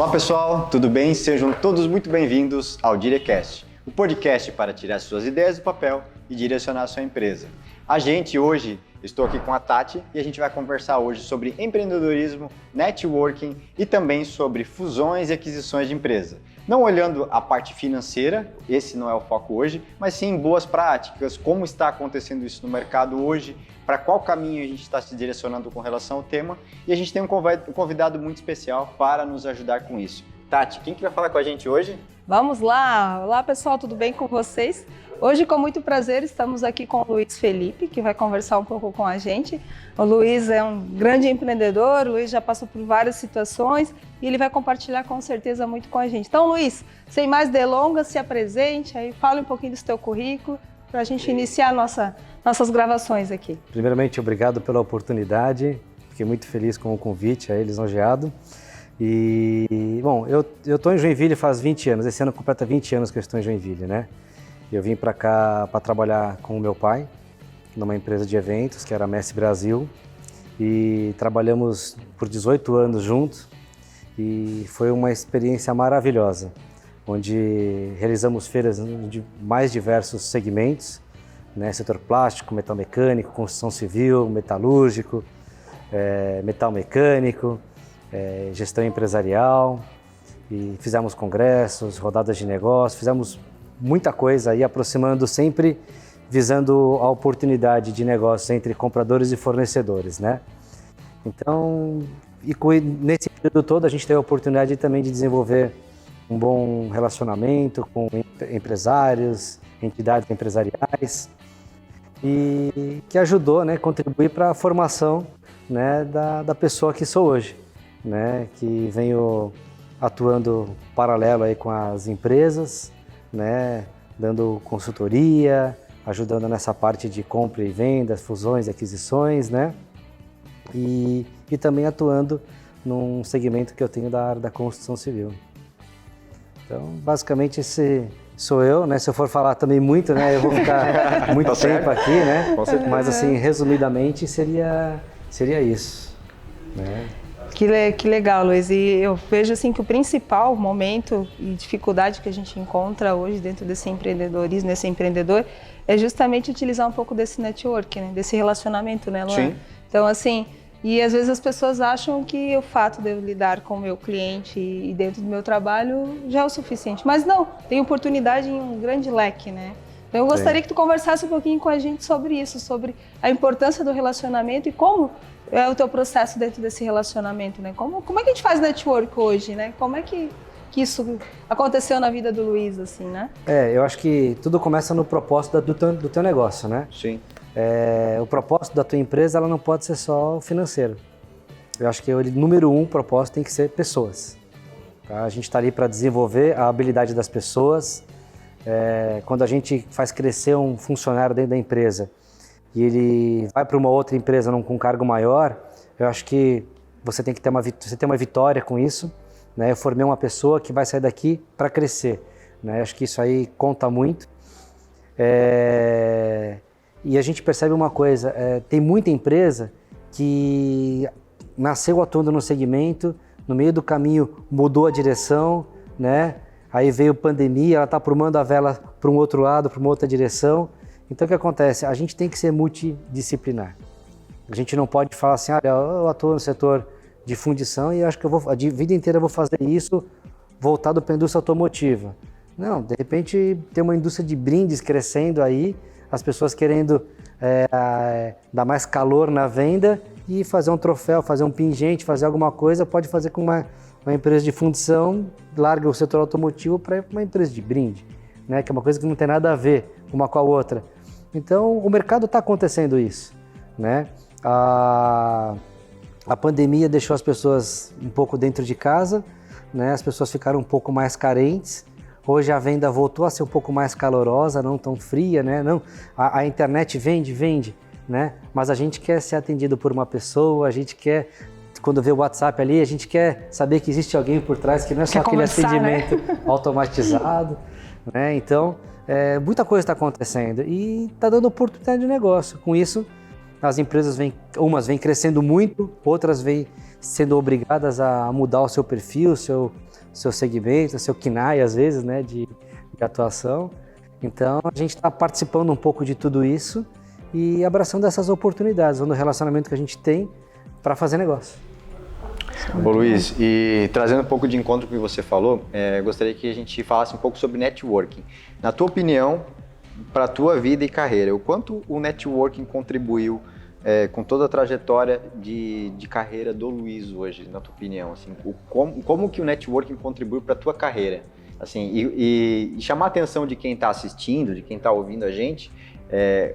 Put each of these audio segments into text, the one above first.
Olá pessoal, tudo bem? Sejam todos muito bem-vindos ao DireCast, o podcast para tirar suas ideias do papel e direcionar a sua empresa. Estou aqui com a Tati e a gente vai conversar hoje sobre empreendedorismo, networking e também sobre fusões e aquisições de empresa. Não olhando a parte financeira, esse não é o foco hoje, mas sim boas práticas, como está acontecendo isso no mercado hoje, para qual caminho a gente está se direcionando com relação ao tema, e a gente tem um convidado muito especial para nos ajudar com isso. Tati, quem que vai falar com a gente hoje? Vamos lá! Olá pessoal, tudo bem com vocês? Hoje, com muito prazer, estamos aqui com o Luiz Felipe, que vai conversar um pouco com a gente. O Luiz é um grande empreendedor, o Luiz já passou por várias situações e ele vai compartilhar com certeza muito com a gente. Então, Luiz, sem mais delongas, se apresente, aí fale um pouquinho do seu currículo para a gente iniciar nossas gravações aqui. Primeiramente, obrigado pela oportunidade, fiquei muito feliz com o convite, aí lisonjeado. E, bom, eu estou em Joinville faz 20 anos, esse ano completa 20 anos que eu estou em Joinville, né? Eu vim para cá para trabalhar com o meu pai, numa empresa de eventos, que era a Messi Brasil, e trabalhamos por 18 anos juntos, e foi uma experiência maravilhosa, onde realizamos feiras de mais diversos segmentos, né? Setor plástico, metal mecânico, construção civil, metalúrgico, metal mecânico, gestão empresarial, e fizemos congressos, rodadas de negócios, fizemos muita coisa aí, aproximando sempre, visando a oportunidade de negócio entre compradores e fornecedores, né? Então, nesse período todo a gente teve a oportunidade também de desenvolver um bom relacionamento com empresários, entidades empresariais, e que ajudou, né, contribuir para a formação, né, da pessoa que sou hoje, né, que venho atuando paralelo aí com as empresas, né, dando consultoria, ajudando nessa parte de compra e venda, fusões e aquisições, né, e também atuando num segmento que eu tenho da área da construção civil. Então, basicamente, esse sou eu, né, se eu for falar também muito, né, eu vou ficar muito tempo aqui, né, mas assim, resumidamente, seria isso, né. Que legal, Luiz. E eu vejo assim que o principal momento e dificuldade que a gente encontra hoje dentro desse empreendedorismo, desse empreendedor, é justamente utilizar um pouco desse network, né? Desse relacionamento, né, Luan? Sim. Então, assim, e às vezes as pessoas acham que o fato de eu lidar com o meu cliente e dentro do meu trabalho já é o suficiente. Mas não, tem oportunidade em um grande leque, né? Então, eu gostaria que tu conversasse um pouquinho com a gente sobre isso, sobre a importância do relacionamento e como é o teu processo dentro desse relacionamento, né? Como é que a gente faz network hoje, né? Como é que isso aconteceu na vida do Luiz, assim, né? Eu acho que tudo começa no propósito do teu negócio, né? Sim. O propósito da tua empresa, ela não pode ser só o financeiro. Eu acho que o número 1 propósito tem que ser pessoas. Tá? A gente está ali para desenvolver a habilidade das pessoas. Quando a gente faz crescer um funcionário dentro da empresa e ele vai para uma outra empresa com um cargo maior, eu acho que você tem que ter uma vitória com isso, né? Eu formei uma pessoa que vai sair daqui para crescer, né? Eu acho que isso aí conta muito. E a gente percebe uma coisa, tem muita empresa que nasceu atuando no segmento, no meio do caminho mudou a direção, né? Aí veio pandemia, ela está aprumando a vela para um outro lado, para uma outra direção. Então o que acontece? A gente tem que ser multidisciplinar. A gente não pode falar assim, olha, eu atuo no setor de fundição e acho que a vida inteira eu vou fazer isso voltado para a indústria automotiva. Não, de repente tem uma indústria de brindes crescendo aí, as pessoas querendo dar mais calor na venda e fazer um troféu, fazer um pingente, fazer alguma coisa, pode fazer com uma empresa de fundição, larga o setor automotivo para uma empresa de brinde, né? Que é uma coisa que não tem nada a ver uma com a outra. Então, o mercado está acontecendo isso, né? A pandemia deixou as pessoas um pouco dentro de casa, né? As pessoas ficaram um pouco mais carentes. Hoje a venda voltou a ser um pouco mais calorosa, não tão fria, né? Não, a internet vende, né? Mas a gente quer ser atendido por uma pessoa, a gente quer, quando vê o WhatsApp ali, a gente quer saber que existe alguém por trás, que não é só aquele atendimento, né? Automatizado, né? Então, muita coisa está acontecendo e está dando oportunidade de negócio. Com isso, as empresas umas vêm crescendo muito, outras vêm sendo obrigadas a mudar o seu perfil, seu segmento, seu KNAI, às vezes, né, de atuação. Então, a gente está participando um pouco de tudo isso e abraçando essas oportunidades, no relacionamento que a gente tem para fazer negócio. Ô Luiz, e trazendo um pouco de encontro com o que você falou, gostaria que a gente falasse um pouco sobre networking. Na tua opinião, para a tua vida e carreira, o quanto o networking contribuiu com toda a trajetória de carreira do Luiz hoje, na tua opinião? Assim, como que o networking contribuiu para a tua carreira? Assim, e chamar a atenção de quem está assistindo, de quem está ouvindo a gente,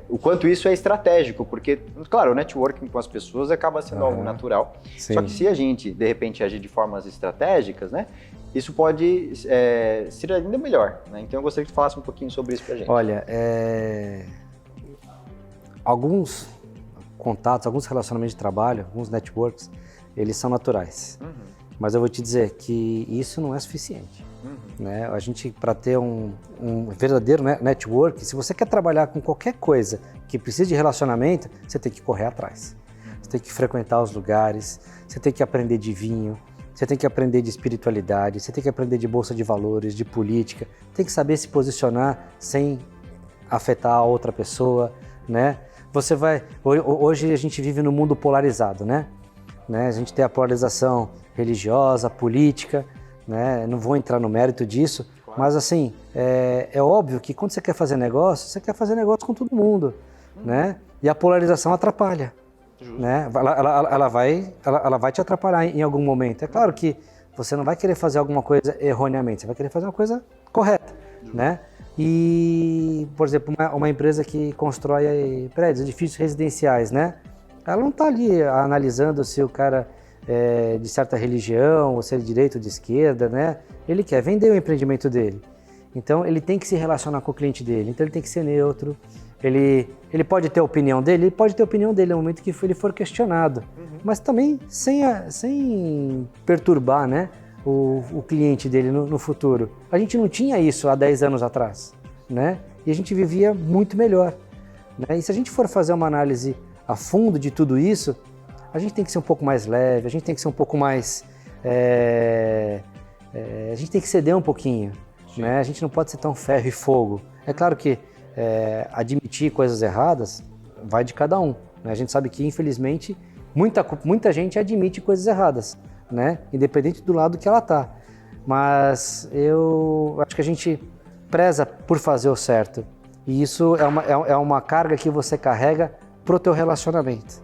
o quanto isso é estratégico, porque, claro, o networking com as pessoas acaba sendo algo natural, Sim. só que se a gente, de repente, agir de formas estratégicas, né, isso pode ser ainda melhor, né? Então eu gostaria que tu falasse um pouquinho sobre isso pra gente. Olha, alguns contatos, alguns relacionamentos de trabalho, alguns networks, eles são naturais. Mas eu vou te dizer que isso não é suficiente. Né? A gente, para ter um verdadeiro network, se você quer trabalhar com qualquer coisa que precise de relacionamento, você tem que correr atrás. Você tem que frequentar os lugares, você tem que aprender de vinho, você tem que aprender de espiritualidade, você tem que aprender de bolsa de valores, de política, tem que saber se posicionar sem afetar a outra pessoa, né? Hoje a gente vive num mundo polarizado, né? A gente tem a polarização religiosa, política, né? Não vou entrar no mérito disso, mas assim, é óbvio que quando você quer fazer negócio com todo mundo, né? E a polarização atrapalha, né? Ela vai te atrapalhar em algum momento. É claro que você não vai querer fazer alguma coisa erroneamente, você vai querer fazer uma coisa correta, né? E, por exemplo, uma empresa que constrói prédios, edifícios residenciais, né? Ela não está ali analisando se o cara é de certa religião, ou se é de direita ou de esquerda, né? Ele quer vender o empreendimento dele. Então, ele tem que se relacionar com o cliente dele. Então, ele tem que ser neutro. Ele pode ter a opinião dele? Ele pode ter a opinião dele no momento que ele for questionado. Mas também sem perturbar, né, o cliente dele no futuro. A gente não tinha isso há 10 anos atrás, né? E a gente vivia muito melhor, né? E se a gente for fazer uma análise a fundo de tudo isso, a gente tem que ser um pouco mais leve, a gente tem que ser um pouco mais... a gente tem que ceder um pouquinho, né? A gente não pode ser tão ferro e fogo. É claro que admitir coisas erradas vai de cada um, né? A gente sabe que, infelizmente, muita gente admite coisas erradas, né? Independente do lado que ela está. Mas eu acho que a gente preza por fazer o certo. E isso é uma carga que você carrega pro teu relacionamento.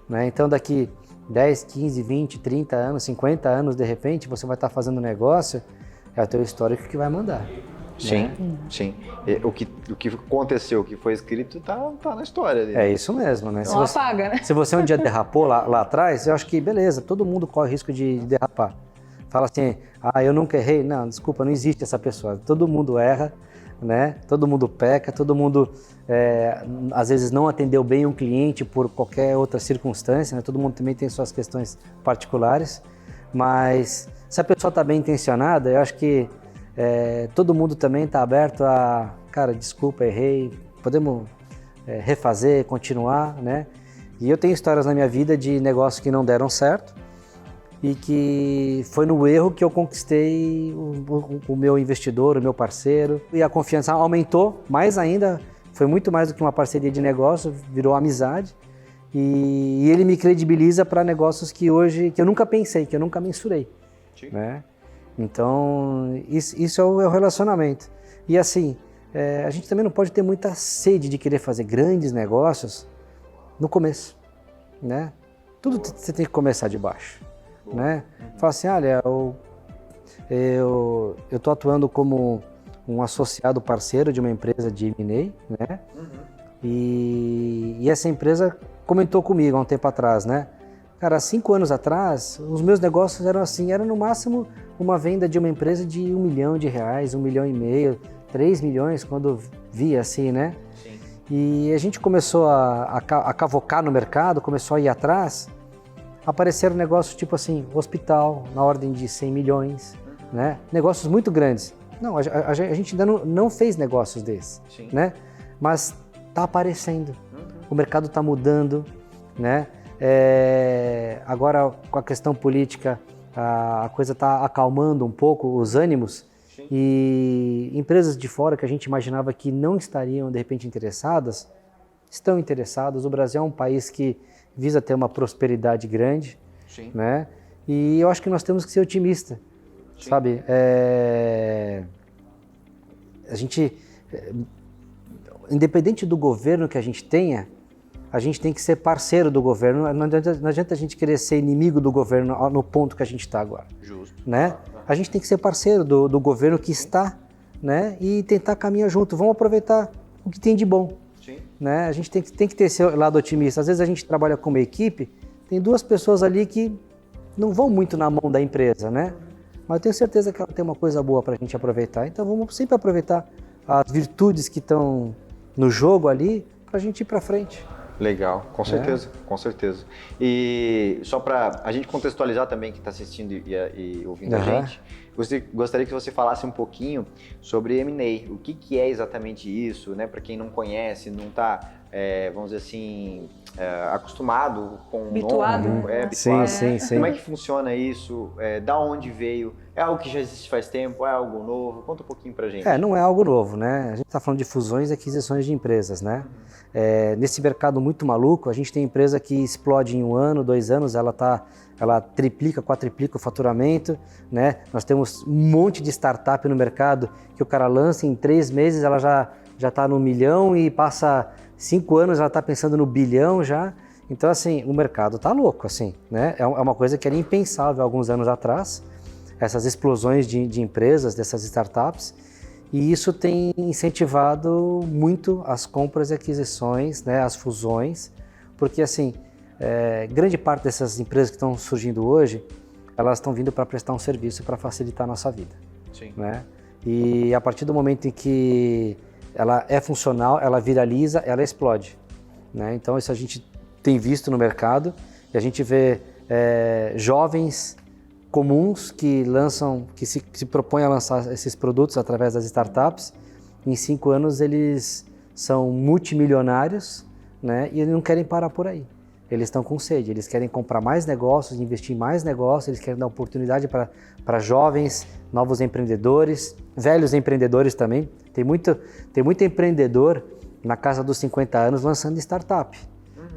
Né? Então daqui 10, 15, 20, 30 anos, 50 anos, de repente, você vai estar fazendo negócio, é o teu histórico que vai mandar. Sim, né? sim. O que aconteceu, o que foi escrito, tá na história dele. É isso mesmo, né? Não apaga, né? Se você um dia derrapou lá atrás, eu acho que beleza, todo mundo corre risco de derrapar. Fala assim, eu nunca errei. Não, desculpa, não existe essa pessoa. Todo mundo erra, né? Todo mundo peca, todo mundo às vezes não atendeu bem um cliente por qualquer outra circunstância, né? Todo mundo também tem suas questões particulares, mas se a pessoa está bem intencionada, eu acho que todo mundo também está aberto a, cara, desculpa, errei, podemos refazer, continuar, né? E eu tenho histórias na minha vida de negócios que não deram certo e que foi no erro que eu conquistei o meu investidor, o meu parceiro, e a confiança aumentou mais ainda, foi muito mais do que uma parceria de negócio, virou amizade, e ele me credibiliza para negócios que hoje, que eu nunca pensei, que eu nunca mensurei, né? Então, isso é o relacionamento. E assim, a gente também não pode ter muita sede de querer fazer grandes negócios no começo, né? Tudo você tem que começar de baixo, né? Fala assim, olha, eu tô atuando como um associado parceiro de uma empresa de M&A, né? E essa empresa comentou comigo há um tempo atrás, né? Cara, há 5 anos atrás, os meus negócios eram assim, era no máximo uma venda de uma empresa de R$1 milhão, R$1,5 milhão, 3 milhões, quando via assim, né? Sim. E a gente começou a cavocar no mercado, começou a ir atrás, apareceram negócios tipo assim, hospital, na ordem de 100 milhões, né? Negócios muito grandes. Não, a gente ainda não fez negócios desses, né? Mas está aparecendo, o mercado está mudando, né? Agora, com a questão política, a coisa está acalmando um pouco os ânimos. Sim. E empresas de fora que a gente imaginava que não estariam de repente interessadas, estão interessadas. O Brasil é um país que visa ter uma prosperidade grande, Sim. né? E eu acho que nós temos que ser otimistas, sabe? A gente, independente do governo que a gente tenha, a gente tem que ser parceiro do governo. Não adianta a gente querer ser inimigo do governo no ponto que a gente está agora. Justo. Né? A gente tem que ser parceiro do governo que está, né? E tentar caminhar junto. Vamos aproveitar o que tem de bom. Sim. Né? A gente tem que ter esse lado otimista. Às vezes a gente trabalha com uma equipe, tem duas pessoas ali que não vão muito na mão da empresa, né? Mas eu tenho certeza que ela tem uma coisa boa para a gente aproveitar. Então vamos sempre aproveitar as virtudes que estão no jogo ali para a gente ir para frente. Legal, com certeza, com certeza. E só para a gente contextualizar também quem está assistindo e ouvindo a gente, gostaria que você falasse um pouquinho sobre M&A. O que é exatamente isso, né? Para quem não conhece, não está, vamos dizer assim, acostumado com Habituado. o nome, Sim, sim, sim. Como é que funciona isso? Da onde veio? É algo que já existe faz tempo? É algo novo? Conta um pouquinho pra gente. Não é algo novo, né? A gente está falando de fusões e aquisições de empresas, né? Nesse mercado muito maluco, a gente tem empresa que explode em 1 ano, 2 anos, ela triplica, quadriplica o faturamento, né? Nós temos um monte de startup no mercado que o cara lança em 3 meses, ela já está no 1 milhão e passa 5 anos, ela está pensando no bilhão já. Então, assim, o mercado está louco, assim, né? É uma coisa que era impensável alguns anos atrás, essas explosões de empresas, dessas startups, e isso tem incentivado muito as compras e aquisições, né, as fusões, porque assim, grande parte dessas empresas que estão surgindo hoje, elas estão vindo para prestar um serviço para facilitar a nossa vida. Sim. Né? E a partir do momento em que ela é funcional, ela viraliza, ela explode. Né? Então isso a gente tem visto no mercado, e a gente vê jovens comuns que se propõem a lançar esses produtos através das startups. Em 5 anos eles são multimilionários, né? E eles não querem parar por aí. Eles estão com sede, eles querem comprar mais negócios, investir em mais negócios, eles querem dar oportunidade para jovens, novos empreendedores, velhos empreendedores também. Tem muito empreendedor na casa dos 50 anos lançando startup.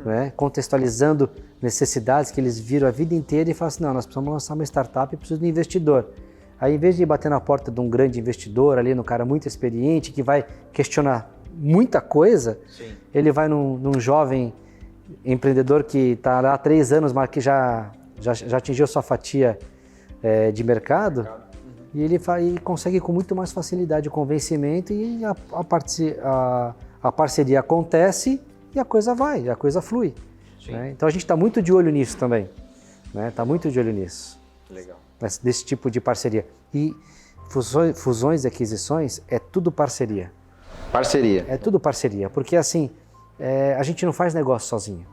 Né? Contextualizando necessidades que eles viram a vida inteira e falam assim, não, nós precisamos lançar uma startup e precisamos de um investidor. Aí, em vez de bater na porta de um grande investidor, ali, num cara muito experiente, que vai questionar muita coisa, Sim. ele vai num jovem empreendedor que está lá há 3 anos, mas que já atingiu sua fatia de mercado, e ele consegue com muito mais facilidade o convencimento e a parceria acontece e a coisa vai, a coisa flui. Né? Então a gente está muito de olho nisso também. Está muito de olho nisso. Legal. Desse tipo de parceria. E fusões e aquisições é tudo parceria. Parceria. É tudo parceria, porque assim, a gente não faz negócio sozinho.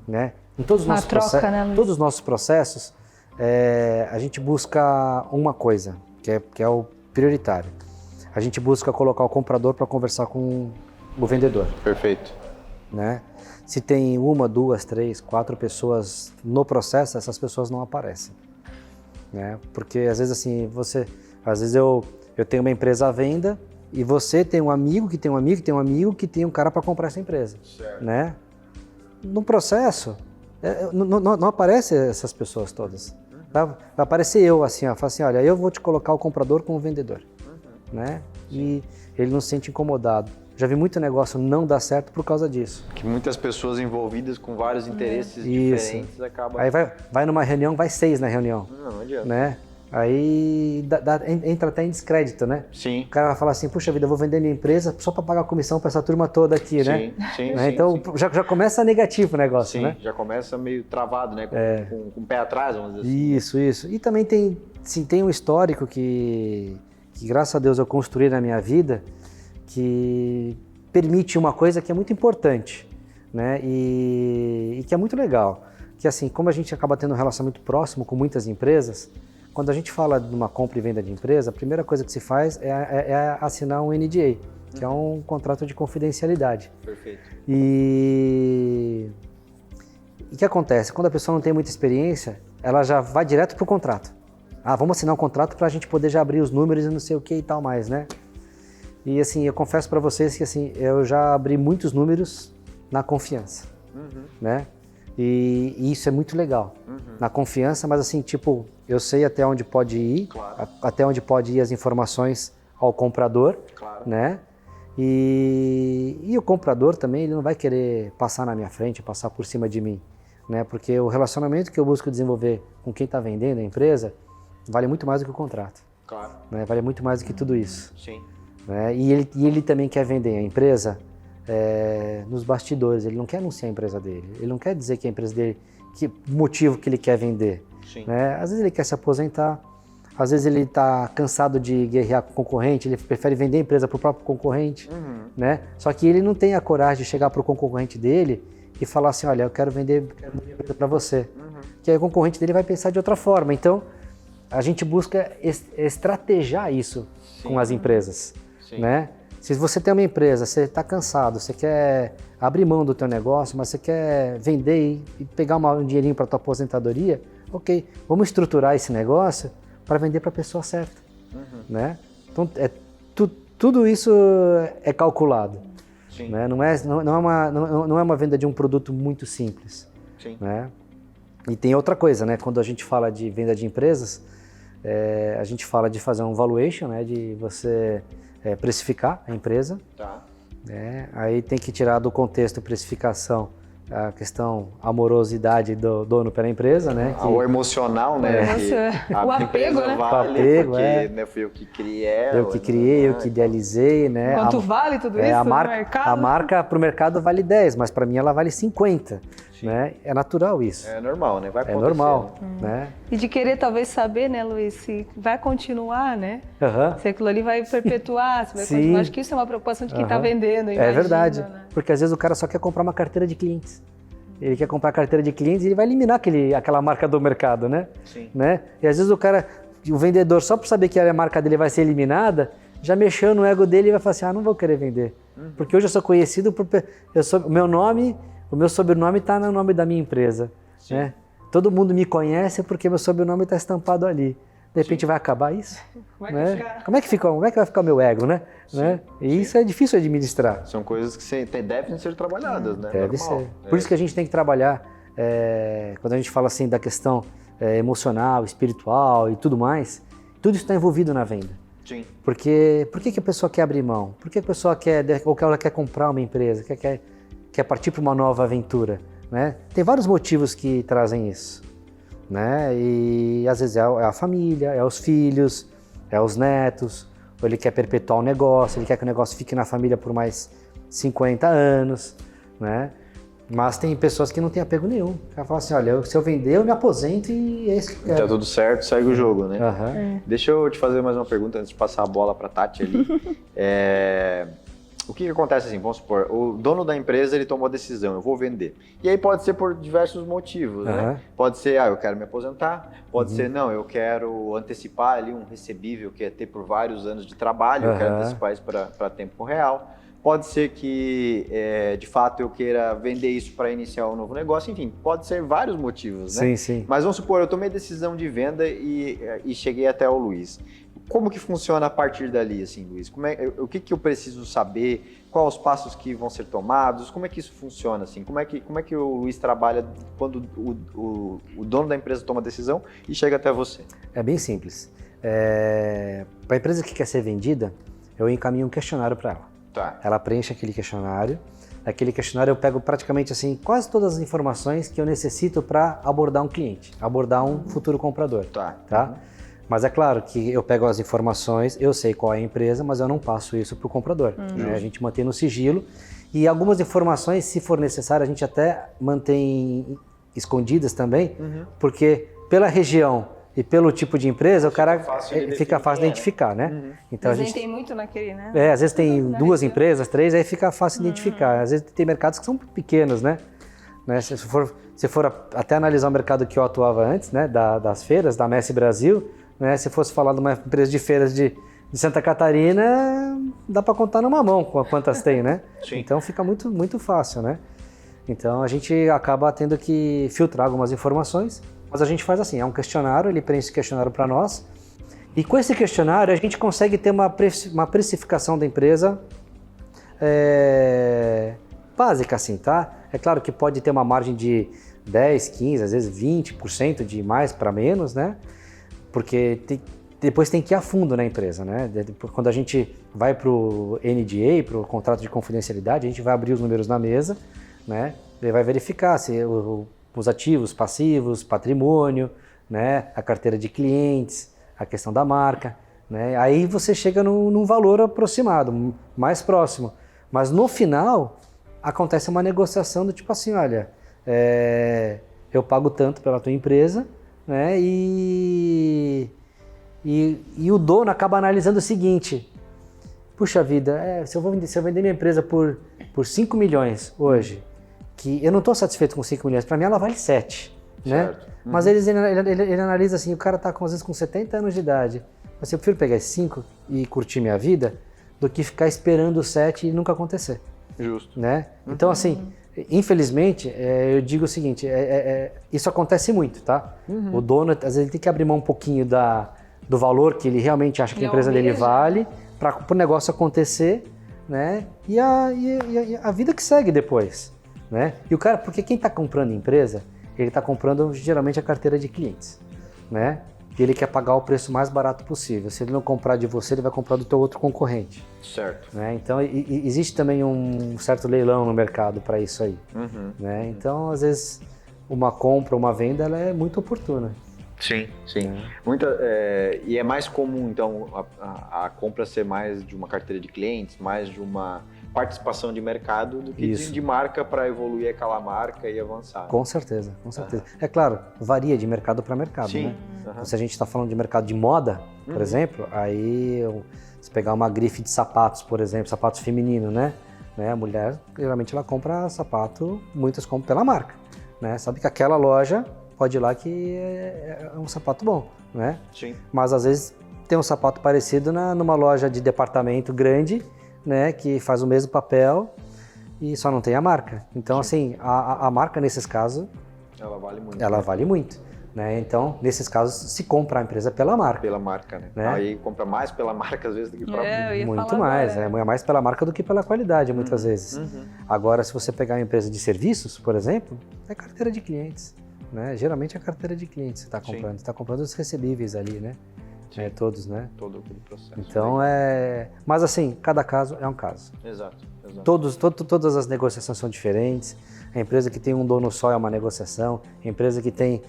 Né? Em todos os nossos processos, a gente busca uma coisa, que é o prioritário. A gente busca colocar o comprador para conversar com o vendedor. Perfeito. Né? Se tem 1, 2, 3, 4 pessoas no processo, essas pessoas não aparecem. Né? Porque às vezes assim, eu tenho uma empresa à venda e você tem um amigo que tem um amigo que tem um amigo que tem um cara para comprar essa empresa. Certo. Né? No processo, não aparecem essas pessoas todas. Vai aparecer eu, assim, falo assim, olha, eu vou te colocar o comprador com o vendedor. Né? E ele não se sente incomodado. Já vi muito negócio não dar certo por causa disso. Que muitas pessoas envolvidas com vários interesses diferentes acabam... Aí vai numa reunião, vai 6 na reunião. Não adianta. Né? Aí entra até em descrédito, né? Sim. O cara vai falar assim, puxa vida, eu vou vender minha empresa só para pagar a comissão para essa turma toda aqui, né? Sim, né? Então já começa negativo o negócio, né? Já começa meio travado, né? Com o pé atrás, vamos dizer assim. Isso. E também tem um histórico que graças a Deus eu construí na minha vida, que permite uma coisa que é muito importante, né? E que é muito legal, que assim, como a gente acaba tendo um relacionamento próximo com muitas empresas, quando a gente fala de uma compra e venda de empresa, a primeira coisa que se faz é assinar um NDA, que é um contrato de confidencialidade. Perfeito. E o que acontece? Quando a pessoa não tem muita experiência, ela já vai direto para o contrato. vamos assinar um contrato para a gente poder já abrir os números e não sei o que e tal mais, né? E assim, eu confesso para vocês que assim, eu já abri muitos números na confiança, né? E isso é muito legal, na confiança, mas assim, tipo, eu sei até onde pode ir, até onde pode ir as informações ao comprador, né? E o comprador também, ele não vai querer passar na minha frente, passar por cima de mim, né? Porque o relacionamento que eu busco desenvolver com quem está vendendo a empresa vale muito mais do que o contrato, né? Vale muito mais do que tudo isso. Sim. Né? E ele também quer vender a empresa nos bastidores, ele não quer anunciar a empresa dele, ele não quer dizer que a empresa dele, que motivo que ele quer vender. Né? Às vezes ele quer se aposentar, às vezes ele está cansado de guerrear com o concorrente, ele prefere vender a empresa para o próprio concorrente, né? Só que ele não tem a coragem de chegar para o concorrente dele e falar assim, olha, eu quero vender para você. Que aí o concorrente dele vai pensar de outra forma. Então, a gente busca estrategiar isso com as empresas, né? Se você tem uma empresa, você está cansado, você quer abrir mão do teu negócio, mas você quer vender e pegar um dinheirinho para a tua aposentadoria, ok, vamos estruturar esse negócio para vender para a pessoa certa, né? Então, tudo isso é calculado, né? Não é uma venda de um produto muito simples, né? E tem outra coisa, né? Quando a gente fala de venda de empresas, a gente fala de fazer um valuation, né? De você precificar a empresa, né? Aí tem que tirar do contexto precificação a questão amorosidade do dono pela empresa, né? O emocional, né? O apego, né? Vale, o apego, porque né, fui eu que criei ela. Eu que criei, eu que idealizei, né? Quanto vale tudo isso no mercado? A marca para o mercado vale 10, mas para mim ela vale 50. Né? É natural isso. É normal, né? Vai acontecer. É normal, né? E de querer talvez saber, né, Luiz, se vai continuar, né? Se aquilo ali vai perpetuar, se vai continuar. Acho que isso é uma preocupação de quem está vendendo. Imagina, verdade, né? porque às vezes o cara só quer comprar uma carteira de clientes. Ele quer comprar a carteira de clientes e ele vai eliminar aquela marca do mercado, né? Né? E às vezes o vendedor, só por saber que a marca dele vai ser eliminada, já mexeu no ego dele e vai falar assim, não vou querer vender. Porque hoje eu sou conhecido por... O meu sobrenome está no nome da minha empresa, né? Todo mundo me conhece porque meu sobrenome está estampado ali. De repente vai acabar isso? Como é que vai ficar o meu ego, né? E isso é difícil administrar. São coisas que devem ser trabalhadas, né? Deve ser. Por isso que a gente tem que trabalhar, quando a gente fala assim da questão emocional, espiritual e tudo mais, tudo isso está envolvido na venda. Porque por que a pessoa quer abrir mão? Por que a pessoa ela quer comprar uma empresa, quer partir para uma nova aventura, né? Tem vários motivos que trazem isso, né? E às vezes é a família, é os filhos, é os netos, ou ele quer perpetuar o negócio, ele quer que o negócio fique na família por mais 50 anos, né? Mas tem pessoas que não têm apego nenhum. Ela fala assim, olha, se eu vender, eu me aposento e é isso que eu quero. Tá tudo certo, segue o jogo, né? Deixa eu te fazer mais uma pergunta antes de passar a bola para a Tati ali. O que acontece assim, vamos supor, o dono da empresa ele tomou a decisão, eu vou vender. E aí pode ser por diversos motivos, né? Pode ser, eu quero me aposentar, pode ser, não, eu quero antecipar ali um recebível que é ter por vários anos de trabalho, eu quero antecipar isso para tempo real. Pode ser que, de fato, eu queira vender isso para iniciar um novo negócio, enfim, pode ser vários motivos, né? Sim. Mas vamos supor, eu tomei a decisão de venda e cheguei até o Luiz. Como que funciona a partir dali, assim, Luiz? O que eu preciso saber? Quais os passos que vão ser tomados? Como é que isso funciona, assim? Como é que o Luiz trabalha quando o dono da empresa toma a decisão e chega até você? É bem simples. Para a empresa que quer ser vendida, eu encaminho um questionário para ela. Ela preenche aquele questionário. Naquele questionário eu pego praticamente assim quase todas as informações que eu necessito para abordar um cliente, abordar um futuro comprador. Tá? Mas é claro que eu pego as informações, eu sei qual é a empresa, mas eu não passo isso para o comprador. Né? A gente mantém no sigilo e algumas informações, se for necessário, a gente até mantém escondidas também, porque pela região e pelo tipo de empresa, o cara fica fácil de identificar, né? Então, mas tem muito naquele, né? Às vezes tem duas empresas, três, aí fica fácil de identificar. Às vezes tem mercados que são pequenos, né? Se for até analisar o mercado que eu atuava antes, né? Das feiras, da Messi Brasil, né? Se fosse falar de uma empresa de feiras de Santa Catarina, dá para contar numa mão quantas tem, né? Então fica muito fácil, né? Então a gente acaba tendo que filtrar algumas informações Mas a gente faz assim, é um questionário, ele preenche esse questionário para nós, e com esse questionário a gente consegue ter uma precificação da empresa básica, assim, tá? É claro que pode ter uma margem de 10, 15, às vezes 20% de mais para menos, né? Porque depois tem que ir a fundo na empresa, né? Quando a gente vai para o NDA, para o contrato de confidencialidade, a gente vai abrir os números na mesa, né? Ele vai verificar se os ativos, passivos, patrimônio, né? A carteira de clientes, a questão da marca, né? Aí você chega num valor aproximado, mais próximo. Mas no final, acontece uma negociação do tipo assim, olha, eu pago tanto pela tua empresa, né? E o dono acaba analisando o seguinte, puxa vida, se eu vender minha empresa por 5 milhões hoje, que eu não estou satisfeito com 5 milhões, para mim ela vale 7, né? Mas ele analisa assim, o cara está às vezes com 70 anos de idade, mas eu prefiro pegar esses 5 e curtir minha vida do que ficar esperando o 7 e nunca acontecer. Justo. Né? Então assim, infelizmente, eu digo o seguinte, isso acontece muito, tá? O dono, às vezes, ele tem que abrir mão um pouquinho do valor que ele realmente acha que a empresa dele vale para o negócio acontecer, né? E a vida que segue depois, né? E o cara, porque quem está comprando empresa, ele está comprando geralmente a carteira de clientes, né? E ele quer pagar o preço mais barato possível. Se ele não comprar de você, ele vai comprar do teu outro concorrente. Certo. Né? Então, existe também um certo leilão no mercado para isso aí. Né? Então, às vezes, uma compra, uma venda, ela é muito oportuna. Sim, sim. E é mais comum, então, a compra ser mais de uma carteira de clientes, mais de uma participação de mercado do que de marca para evoluir aquela marca e avançar. Com certeza, com certeza. É claro, varia de mercado para mercado, sim. Né? Então, se a gente está falando de mercado de moda, por exemplo, aí se pegar uma grife de sapatos, por exemplo, sapatos femininos, né? A mulher, geralmente, ela compra sapato, muitas compram pela marca, né? Sabe que aquela loja pode ir lá que é um sapato bom, né? Sim. Mas às vezes tem um sapato parecido numa loja de departamento grande, né? Que faz o mesmo papel e só não tem a marca. Então, assim, a marca nesses casos, ela vale muito. Ela vale muito, né? Então, nesses casos, se compra a empresa pela marca. Pela marca, né? Aí compra mais pela marca às vezes do que própria. Muito mais, é mais pela marca do que pela qualidade, muitas vezes. Agora, se você pegar uma empresa de serviços, por exemplo, é carteira de clientes. Né? Geralmente é a carteira de clientes que você está comprando. Você está comprando os recebíveis ali, né? Todos, né? Todo aquele processo. Então mas assim, cada caso é um caso. Exato. Todas as negociações são diferentes. A empresa que tem um dono só é uma negociação. A empresa que tem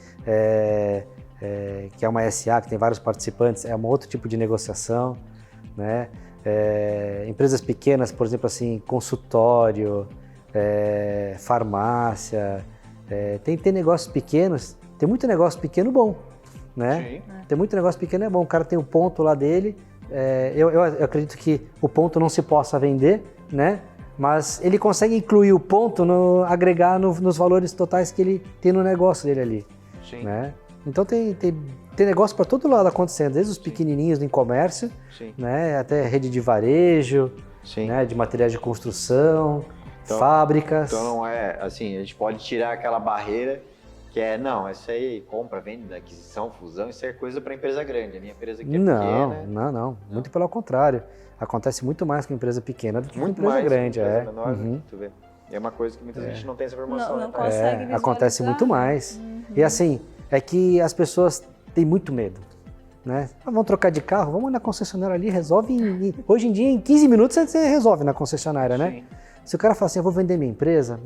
que é uma SA, que tem vários participantes, é um outro tipo de negociação, né? Empresas pequenas, por exemplo, assim, consultório, farmácia. Tem negócios pequenos, tem muito negócio pequeno bom, né? Sim. Tem muito negócio pequeno é bom, o cara tem o ponto lá dele, eu acredito que o ponto não se possa vender, né? Mas ele consegue incluir o ponto, agregar nos valores totais que ele tem no negócio dele ali. Sim. Né? Então tem negócio para todo lado acontecendo, desde os pequenininhos do comércio, né? Até rede de varejo, né? De materiais de construção. Então, fábricas. Então não é assim, a gente pode tirar aquela barreira que isso aí, compra, venda, aquisição, fusão, isso é coisa para empresa grande. A minha empresa aqui é pequena. Não. Muito pelo contrário. Acontece muito mais com empresa pequena do que com empresa grande. Menor, tu vê. É uma coisa que muita gente não tem essa informação. Não consegue visualizar. Acontece muito mais. E assim, é que as pessoas têm muito medo. Né? Vamos trocar de carro, vamos na concessionária ali, resolve. Hoje em dia, em 15 minutos, você resolve na concessionária, né? Sim. Se o cara fala assim, eu vou vender minha empresa,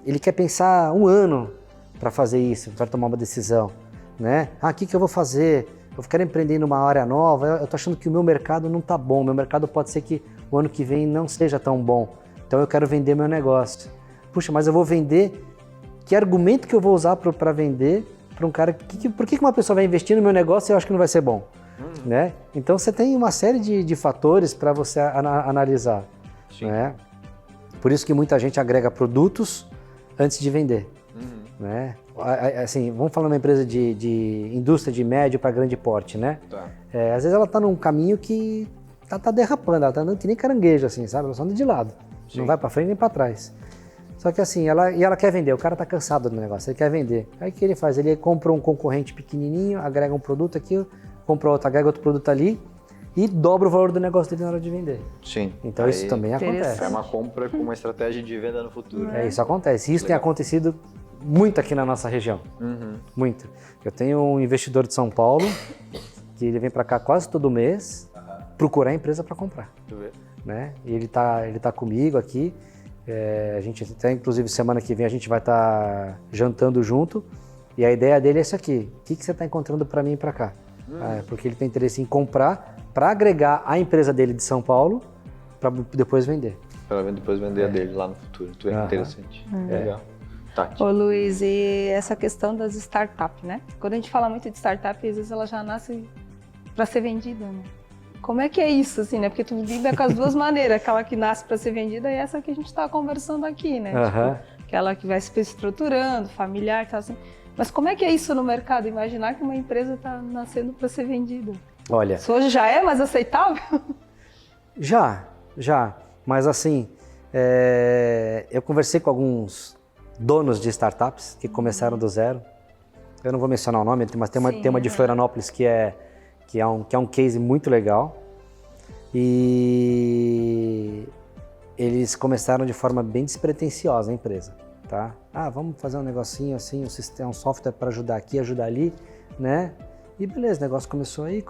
ele quer pensar 1 ano para fazer isso, para tomar uma decisão, né? O que eu vou fazer? Eu quero empreender numa área nova, eu tô achando que o meu mercado não tá bom, meu mercado pode ser que o ano que vem não seja tão bom, então eu quero vender meu negócio. Puxa, mas eu vou vender, que argumento que eu vou usar para vender para um cara, por que uma pessoa vai investir no meu negócio e eu acho que não vai ser bom? Né? Então você tem uma série de fatores para você analisar. Né? Por isso que muita gente agrega produtos antes de vender. Né? Assim, vamos falar de uma empresa de indústria de médio para grande porte. Né? Tá. Às vezes ela está num caminho que tá derrapando, ela está andando que nem caranguejo, assim, sabe? Ela só anda de lado. Não vai para frente nem para trás. Só que assim, ela quer vender, o cara tá cansado do negócio, ele quer vender. Aí o que ele faz? Ele compra um concorrente pequenininho, agrega um produto aqui, compra outro, agrega outro produto ali e dobra o valor do negócio dele na hora de vender. Sim. Então Aí isso também acontece. é uma compra com uma estratégia de venda no futuro. Isso acontece. Isso tem acontecido muito aqui na nossa região. Muito. Eu tenho um investidor de São Paulo que ele vem para cá quase todo mês procurar a empresa para comprar. Né? E ele tá comigo aqui. A gente até, inclusive, semana que vem a gente vai estar jantando junto. E a ideia dele é essa aqui. O que você está encontrando para mim para cá? Porque ele tem interesse em comprar para agregar a empresa dele de São Paulo para depois vender. Para depois vender a dele lá no futuro. Isso é interessante. Legal. Tati. Ô Luiz, e essa questão das startups, né? Quando a gente fala muito de startup, às vezes ela já nasce para ser vendida, né? Como é que é isso, assim, né? Porque tu lida com as duas maneiras, aquela que nasce para ser vendida e essa que a gente está conversando aqui, né? Tipo, aquela que vai se estruturando, familiar e tal, assim. Mas como é que é isso no mercado? Imaginar que uma empresa está nascendo para ser vendida. Olha... Isso hoje já é mais aceitável? Já. Mas assim, eu conversei com alguns donos de startups que começaram do zero. Eu não vou mencionar o nome, mas tem uma de Florianópolis que é um case muito legal. E eles começaram de forma bem despretensiosa a empresa, tá? Vamos fazer um negocinho assim, um software para ajudar aqui, ajudar ali, né? E beleza, o negócio começou aí,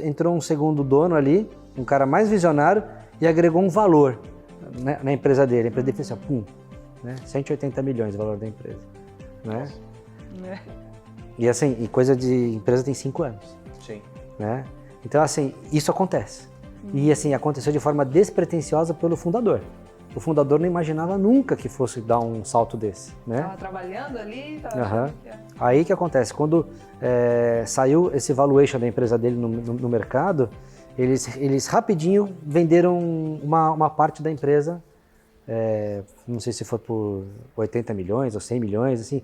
entrou um segundo dono ali, um cara mais visionário e agregou um valor, né, na empresa dele. A empresa dele fez assim, né? 180 milhões o valor da empresa, né? E assim, coisa de empresa tem 5 anos. Sim. Né? Então assim, isso acontece. E assim, aconteceu de forma despretensiosa pelo fundador. O fundador não imaginava nunca que fosse dar um salto desse, né? Estava trabalhando ali, Aí que acontece, quando saiu esse valuation da empresa dele no mercado, eles rapidinho venderam uma parte da empresa, não sei se foi por 80 milhões ou 100 milhões, assim,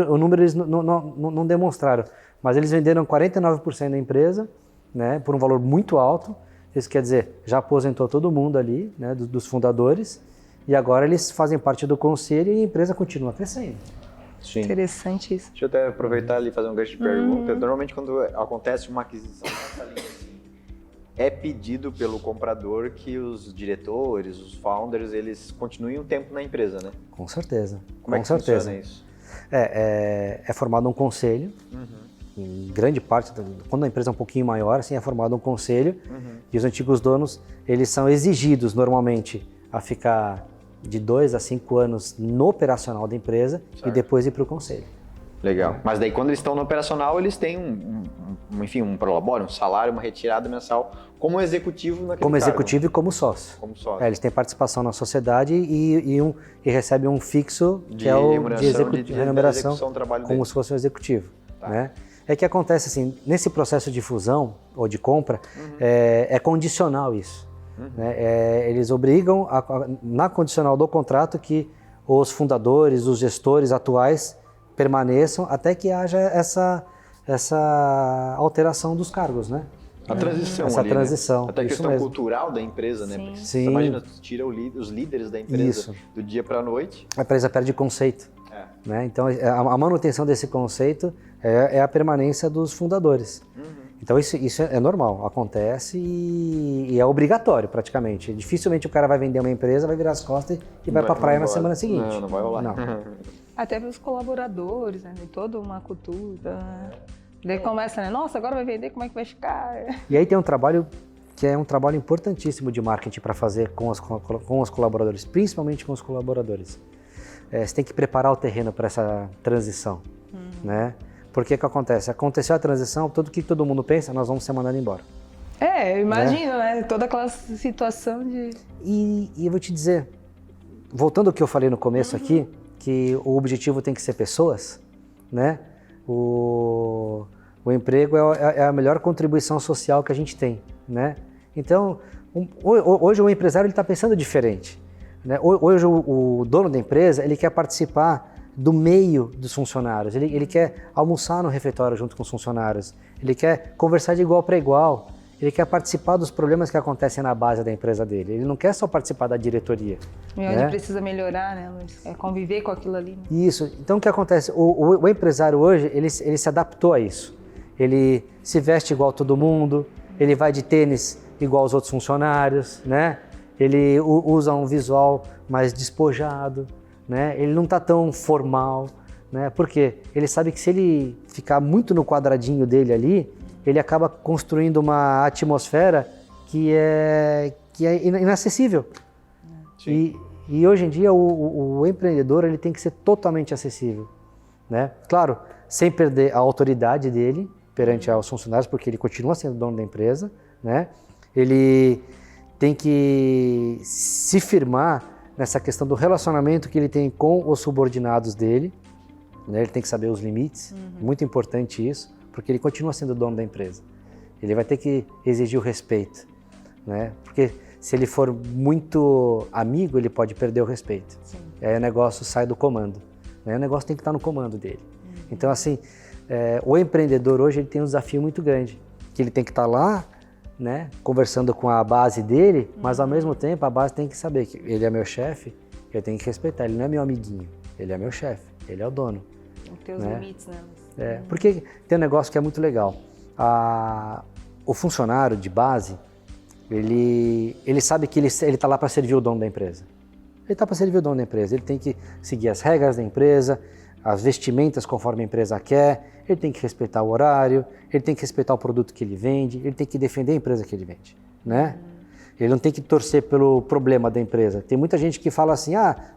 o número eles não demonstraram, mas eles venderam 49% da empresa, né, por um valor muito alto. Isso quer dizer, já aposentou todo mundo ali, né, dos fundadores, e agora eles fazem parte do conselho e a empresa continua crescendo. Sim. Interessante isso. Deixa eu até aproveitar ali e fazer um gancho de pergunta. Normalmente quando acontece uma aquisição dessa linha assim, é pedido pelo comprador que os diretores, os founders, eles continuem um tempo na empresa, né? Com certeza. Como é que funciona isso? É formado um conselho. Em grande parte, quando a empresa é um pouquinho maior, assim, é formado um conselho e os antigos donos, eles são exigidos normalmente a ficar de 2 a 5 anos no operacional da empresa e depois ir para o conselho. Legal. Mas daí quando eles estão no operacional, eles têm um prolabore, um salário, uma retirada mensal como executivo naquele Como cargo. Executivo e como sócio. Como sócio. Eles têm participação na sociedade e recebem um fixo que é o de remuneração, como se fosse um executivo. Né? É que acontece assim, nesse processo de fusão ou de compra, é condicional isso. Né? Eles obrigam, na condicional do contrato, que os fundadores, os gestores atuais permaneçam até que haja essa alteração dos cargos, né? A transição essa ali, transição. Né? Até a questão mesmo. cultural da empresa, né? Porque Sim. você imagina, tira os líderes da empresa do dia para a noite. A empresa perde conceito. Né? Então, a manutenção desse conceito é a permanência dos fundadores. Então, isso é normal, acontece e é obrigatório, praticamente. Dificilmente o cara vai vender uma empresa, vai virar as costas e vai para a praia na semana seguinte. Não vai rolar. Não. Até para os colaboradores, né? Tem toda uma cultura. Daí começa, né? Nossa, agora vai vender, como é que vai ficar? E aí tem um trabalho que é um trabalho importantíssimo de marketing para fazer com os colaboradores, principalmente com os colaboradores. Você tem que preparar o terreno para essa transição, né? Porque que acontece? Aconteceu a transição, tudo que todo mundo pensa, nós vamos ser mandados embora. Eu imagino, né? Toda aquela situação de... E eu vou te dizer, voltando ao que eu falei no começo aqui, que o objetivo tem que ser pessoas, né? O emprego é a melhor contribuição social que a gente tem, né? Então, hoje o empresário está pensando diferente. Né? Hoje o dono da empresa ele quer participar do meio dos funcionários, ele quer almoçar no refeitório junto com os funcionários, ele quer conversar de igual para igual. ele quer participar dos problemas que acontecem na base da empresa dele. Ele não quer só participar da diretoria. E onde precisa melhorar, né, Luiz? É conviver com aquilo ali. Né? Isso. Então, o que acontece? O empresário hoje, ele se adaptou a isso. Ele se veste igual todo mundo, ele vai de tênis igual os outros funcionários, né? Ele usa um visual mais despojado, né? Ele não está tão formal, né? Porque ele sabe que se ele ficar muito no quadradinho dele ali, ele acaba construindo uma atmosfera que é inacessível. E hoje em dia o empreendedor ele tem que ser totalmente acessível, né? Claro, sem perder a autoridade dele perante aos funcionários, porque ele continua sendo dono da empresa, né? Ele tem que se firmar nessa questão do relacionamento que ele tem com os subordinados dele, né? Ele tem que saber os limites, muito importante isso, porque ele continua sendo dono da empresa. Ele vai ter que exigir o respeito, né? Porque se ele for muito amigo, ele pode perder o respeito. Sim. Aí o negócio sai do comando, né? O negócio tem que estar no comando dele. Então, assim, o empreendedor hoje ele tem um desafio muito grande, que ele tem que estar lá, né, conversando com a base dele, mas ao mesmo tempo a base tem que saber que ele é meu chefe, eu tenho que respeitar, ele não é meu amiguinho, ele é meu chefe, ele é o dono. Tem que ter os limites, né? Porque tem um negócio que é muito legal. O funcionário de base, ele sabe que ele está lá para servir o dono da empresa. Ele está para servir o dono da empresa, ele tem que seguir as regras da empresa, as vestimentas conforme a empresa quer, ele tem que respeitar o horário, ele tem que respeitar o produto que ele vende, ele tem que defender a empresa que ele vende, né? Ele não tem que torcer pelo problema da empresa. Tem muita gente que fala assim,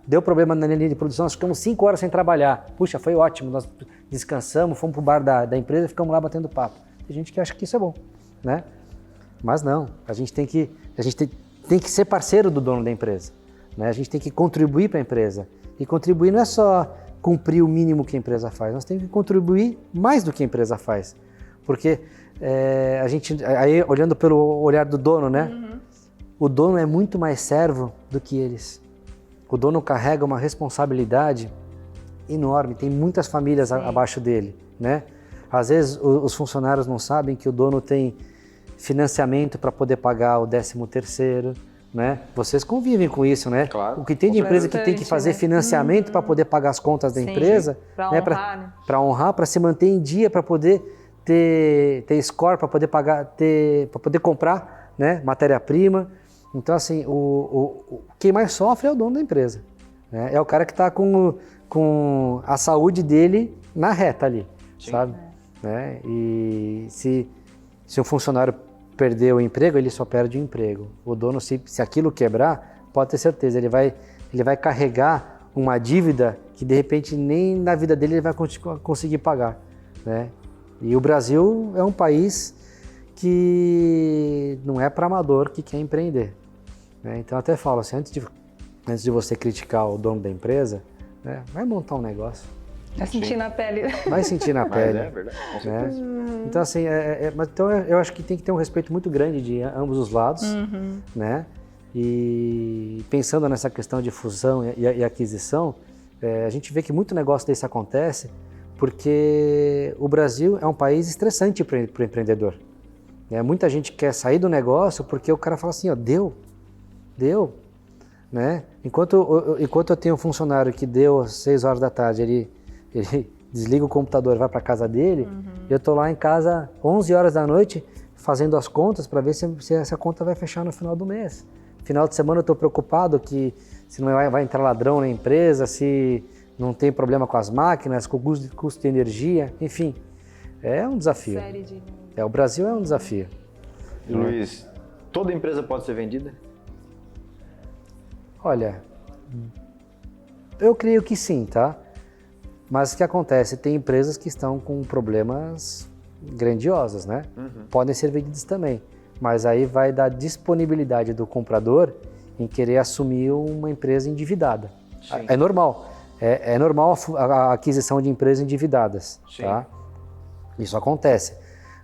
deu problema na linha de produção, nós ficamos 5 horas sem trabalhar. Puxa, foi ótimo, nós descansamos, fomos para o bar da empresa e ficamos lá batendo papo. Tem gente que acha que isso é bom, né? Mas não, a gente tem que ser parceiro do dono da empresa, né? A gente tem que contribuir para a empresa. E contribuir não é só cumprir o mínimo que a empresa faz, nós temos que contribuir mais do que a empresa faz. Porque a gente, aí olhando pelo olhar do dono, né? O dono é muito mais servo do que eles. O dono carrega uma responsabilidade enorme, tem muitas famílias abaixo dele, né? Às vezes os funcionários não sabem que o dono tem financiamento para poder pagar o 13º, né? Vocês convivem com isso, né? Claro. O que tem de empresa que tem que fazer financiamento para poder pagar as contas da empresa, para né? honrar, né? Para honrar, para se manter em dia, para poder ter score, para poder pagar, para poder comprar, né? Matéria-prima. Então, assim, quem mais sofre é o dono da empresa, né? É o cara que está com a saúde dele na reta ali, sabe? Né? E se um funcionário perder o emprego, ele só perde o emprego. O dono, se aquilo quebrar, pode ter certeza, ele vai carregar uma dívida que de repente nem na vida dele ele vai conseguir pagar, né? E o Brasil é um país que não é para amador que quer empreender, né? Então eu até falo assim, antes de você criticar o dono da empresa, né, vai montar um negócio. Vai sentir na pele. Vai sentir na pele. Mas é verdade, com certeza. Né? Então, assim, então eu acho que tem que ter um respeito muito grande de ambos os lados, né? E pensando nessa questão de fusão e aquisição, a gente vê que muito negócio desse acontece porque o Brasil é um país estressante para o empreendedor. Muita gente quer sair do negócio porque o cara fala assim, ó, deu, né? Enquanto eu tenho um funcionário que deu às 6 horas da tarde, ele desliga o computador, vai para casa dele, eu estou lá em casa 11 horas da noite fazendo as contas para ver se essa conta vai fechar no final do mês. Final de semana eu estou preocupado que se não vai entrar ladrão na empresa, se não tem problema com as máquinas, com o custo de energia, enfim, é um desafio. O Brasil é um desafio. Luiz, toda empresa pode ser vendida? Olha, eu creio que sim, tá? Mas o que acontece? Tem empresas que estão com problemas grandiosos, né? Podem ser vendidas também, mas aí vai da disponibilidade do comprador em querer assumir uma empresa endividada. Sim. É normal, é normal a aquisição de empresas endividadas, tá? Isso acontece,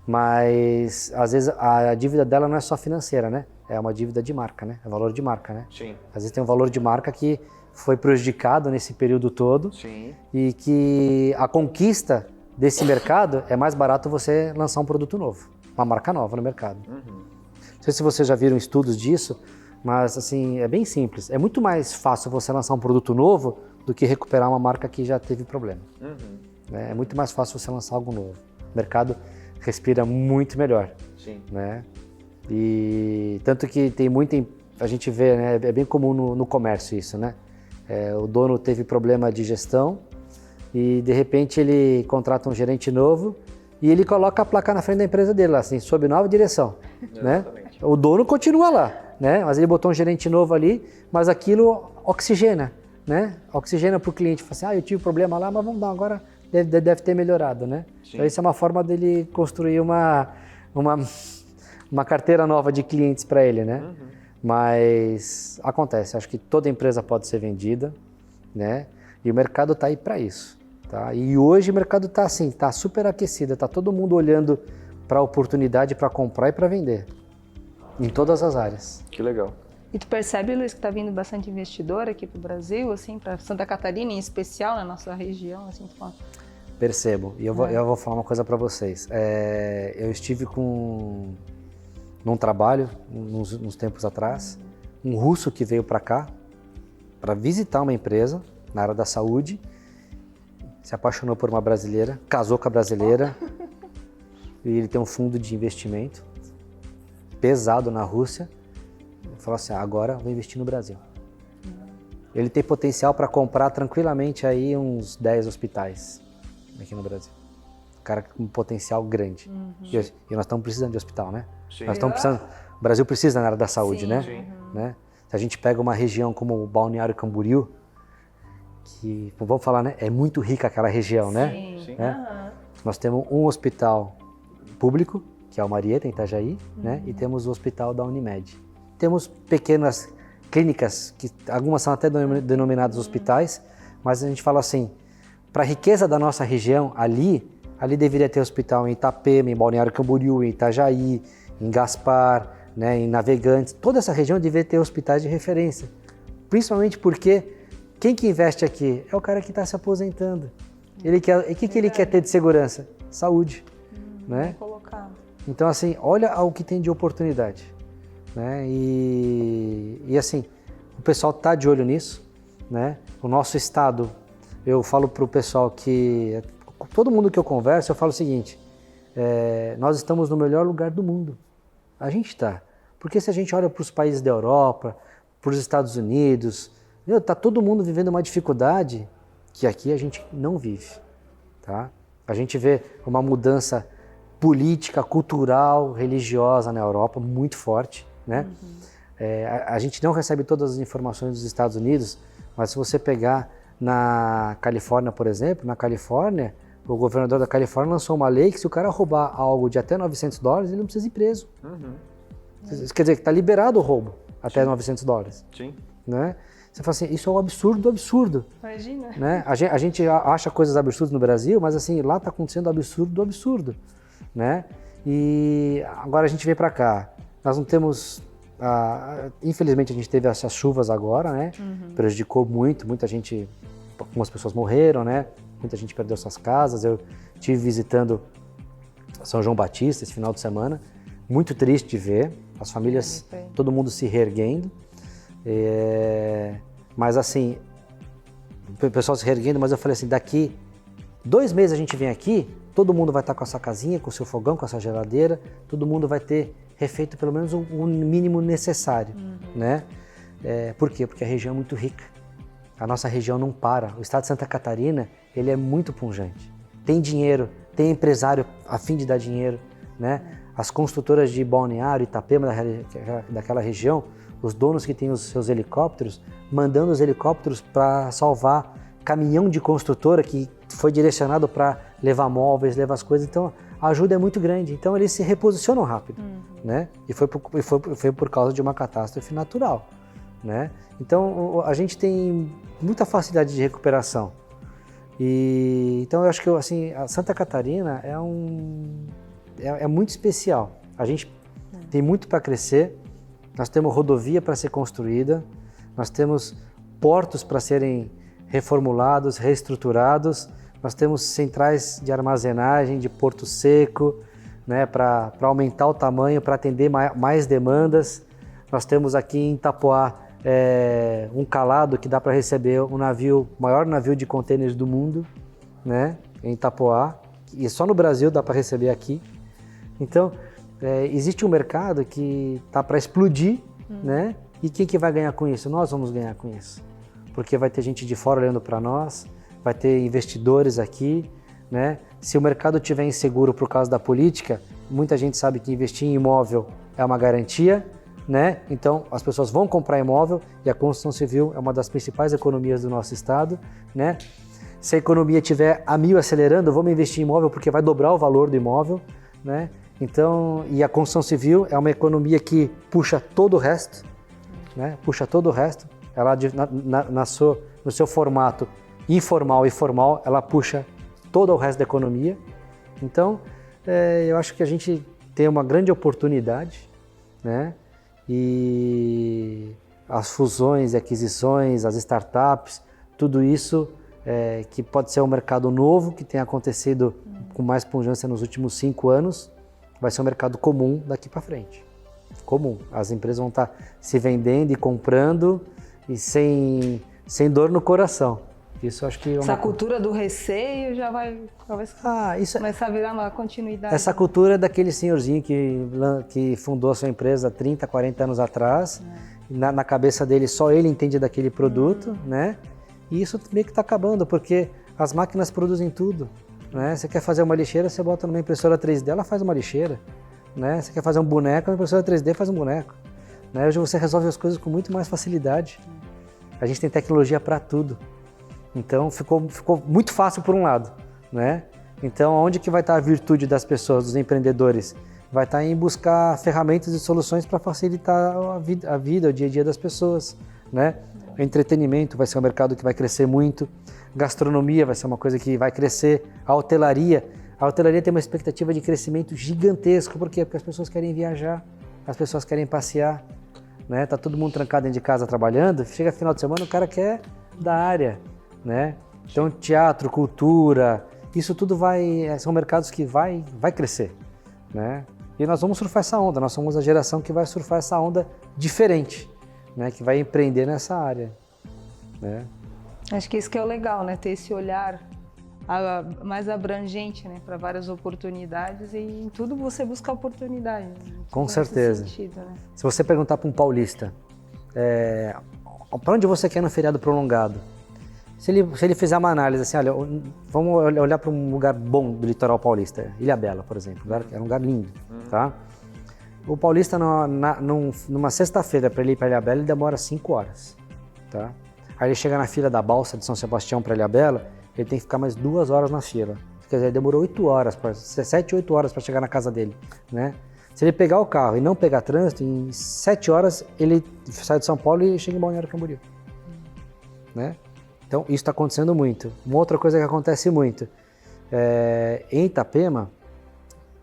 mas às vezes a dívida dela não é só financeira, né? É uma dívida de marca, né? É valor de marca, né? Sim. Às vezes tem um valor de marca que foi prejudicado nesse período todo. Sim. E que a conquista desse mercado é mais barato você lançar um produto novo. uma marca nova no mercado. Não sei se vocês já viram estudos disso, mas assim, é bem simples. É muito mais fácil você lançar um produto novo do que recuperar uma marca que já teve problema. É muito mais fácil você lançar algo novo. O mercado respira muito melhor. Sim. Né? E tanto que tem muita... A gente vê, né? É bem comum no comércio isso, né? O dono teve problema de gestão e de repente ele contrata um gerente novo e ele coloca a placa na frente da empresa dele, lá, assim, sob nova direção. Né? O dono continua lá, né? Mas ele botou um gerente novo ali, mas aquilo oxigena, né? Oxigena para o cliente. Fala assim, eu tive problema lá, mas vamos dar agora, deve ter melhorado, né? Então isso é uma forma dele construir uma carteira nova de clientes para ele, né? Mas acontece, acho que toda empresa pode ser vendida, né? E o mercado está aí para isso, tá? E hoje o mercado está assim, está super aquecido, está todo mundo olhando para a oportunidade para comprar e para vender, em todas as áreas. Que legal. E tu percebe, Luiz, que está vindo bastante investidor aqui para o Brasil, assim, para Santa Catarina em especial, na nossa região, assim, tu fala. Percebo. E eu vou falar uma coisa para vocês. Eu estive num trabalho, uns tempos atrás, um russo que veio para cá para visitar uma empresa na área da saúde, se apaixonou por uma brasileira, casou com a brasileira e ele tem um fundo de investimento pesado na Rússia. Falou assim, agora vou investir no Brasil. Ele tem potencial para comprar tranquilamente aí uns 10 hospitais aqui no Brasil. Um cara com um potencial grande. E nós estamos precisando de hospital, né? Sim. Nós estamos precisando, o Brasil precisa na área da saúde, né? Sim. Né? Se a gente pega uma região como o Balneário Camboriú, que, vamos falar, né? É muito rica aquela região, né? Sim. Né? Nós temos um hospital público, que é o Marieta, em Itajaí, né? E temos o hospital da Unimed. Temos pequenas clínicas, que algumas são até denominadas hospitais, mas a gente fala assim, para a riqueza da nossa região, ali deveria ter hospital em Itapema, em Balneário Camboriú, em Itajaí, em Gaspar, né, em Navegantes. Toda essa região deveria ter hospitais de referência, principalmente porque quem que investe aqui é o cara que está se aposentando. O que ele quer ter de segurança? Saúde. Né? Então, assim, olha o que tem de oportunidade. Né? E assim, o pessoal está de olho nisso. Né? O nosso estado, eu falo para o pessoal que, todo mundo que eu converso, eu falo o seguinte, nós estamos no melhor lugar do mundo. A gente está. Porque se a gente olha para os países da Europa, para os Estados Unidos, está todo mundo vivendo uma dificuldade que aqui a gente não vive. Tá? A gente vê uma mudança política, cultural, religiosa na Europa muito forte. Né? A gente não recebe todas as informações dos Estados Unidos, mas se você pegar na Califórnia, por exemplo, na Califórnia, o governador da Califórnia lançou uma lei que se o cara roubar algo de até $900, ele não precisa ir preso. Isso quer dizer que está liberado o roubo até $900. Sim. Né? Você fala assim, isso é um absurdo do absurdo. Imagina. Né? A gente acha coisas absurdas no Brasil, mas assim, lá está acontecendo o absurdo do absurdo. Né? E agora a gente vem para cá. Nós não temos... infelizmente a gente teve essas chuvas agora, né? Prejudicou muito, muita gente, algumas pessoas morreram, né? Muita gente perdeu suas casas. Eu estive visitando São João Batista esse final de semana, muito triste de ver, as famílias, todo mundo se reerguendo, mas assim, o pessoal se reerguendo, mas eu falei assim, daqui 2 meses a gente vem aqui, todo mundo vai estar com a sua casinha, com o seu fogão, com a sua geladeira, todo mundo vai ter refeito pelo menos o mínimo necessário, né? Por quê? Porque a região é muito rica. A nossa região não para. O estado de Santa Catarina, ele é muito pujante. Tem dinheiro, tem empresário a fim de dar dinheiro, né? As construtoras de Balneário, Itapema, daquela região, os donos que têm os seus helicópteros, mandando os helicópteros para salvar caminhão de construtora que foi direcionado para levar móveis, levar as coisas. Então, a ajuda é muito grande, então eles se reposicionam rápido, né? E foi por causa de uma catástrofe natural, né? Então a gente tem muita facilidade de recuperação. E então eu acho que assim, a Santa Catarina é muito especial. A gente tem muito para crescer. Nós temos rodovia para ser construída, nós temos portos para serem reformulados, reestruturados. Nós temos centrais de armazenagem de Porto Seco, né, para aumentar o tamanho, para atender mais demandas. Nós temos aqui em Itapoá um calado que dá para receber o maior navio de contêineres do mundo, né, em Itapoá, e só no Brasil dá para receber aqui. Então, existe um mercado que está para explodir, né, e quem que vai ganhar com isso? Nós vamos ganhar com isso, porque vai ter gente de fora olhando para nós, vai ter investidores aqui, né? Se o mercado estiver inseguro por causa da política, muita gente sabe que investir em imóvel é uma garantia, né? Então as pessoas vão comprar imóvel e a construção civil é uma das principais economias do nosso estado, né? Se a economia estiver a mil acelerando, vamos investir em imóvel porque vai dobrar o valor do imóvel, né? Então, e a construção civil é uma economia que puxa todo o resto, né? Puxa todo o resto. Ela no seu formato informal e formal, ela puxa todo o resto da economia. Então, eu acho que a gente tem uma grande oportunidade, né? E as fusões e aquisições, as startups, tudo isso que pode ser um mercado novo, que tem acontecido com mais pujança nos últimos 5 anos, vai ser um mercado comum daqui para frente. Comum. As empresas vão estar se vendendo e comprando e sem dor no coração. Isso acho que essa cultura do receio já vai começar a virar uma continuidade. Essa cultura é daquele senhorzinho que fundou a sua empresa 30, 40 anos atrás. Na cabeça dele, só ele entende daquele produto, né? E isso meio que está acabando, porque as máquinas produzem tudo, né? Você quer fazer uma lixeira, você bota numa impressora 3D, ela faz uma lixeira, né? Você quer fazer um boneco, a impressora 3D faz um boneco, né? Hoje você resolve as coisas com muito mais facilidade. A gente tem tecnologia para tudo. Então ficou muito fácil por um lado, né? Então onde que vai estar a virtude das pessoas, dos empreendedores? Vai estar em buscar ferramentas e soluções para facilitar a vida, o dia a dia das pessoas, né? O entretenimento vai ser um mercado que vai crescer muito, gastronomia vai ser uma coisa que vai crescer, a hotelaria tem uma expectativa de crescimento gigantesco, por quê? Porque as pessoas querem viajar, as pessoas querem passear, né? Tá todo mundo trancado dentro de casa trabalhando, chega final de semana o cara quer da área, né? Então teatro, cultura, isso tudo são mercados que vai crescer, né? E nós vamos surfar essa onda, nós somos a geração que vai surfar essa onda diferente, né? Que vai empreender nessa área, né? Acho que isso que é o legal, né? Ter esse olhar mais abrangente, né? Para várias oportunidades e em tudo você busca oportunidade. Né? Com certeza. Sentido, né? Se você perguntar para um paulista, para onde você quer no feriado prolongado? Se ele fizer uma análise assim, olha, vamos olhar para um lugar bom do litoral paulista, Ilhabela, por exemplo, era um lugar lindo, tá? O paulista, numa sexta-feira, para ele ir para Ilhabela, ele demora 5 horas, tá? Aí ele chega na fila da balsa de São Sebastião para Ilhabela, ele tem que ficar mais 2 horas na fila. Quer dizer, ele demorou 8 horas, 7, 8 horas para chegar na casa dele, né? Se ele pegar o carro e não pegar trânsito, em 7 horas ele sai de São Paulo e chega em Balneário Camboriú, né? Então, isso está acontecendo muito. Uma outra coisa que acontece muito, em Itapema,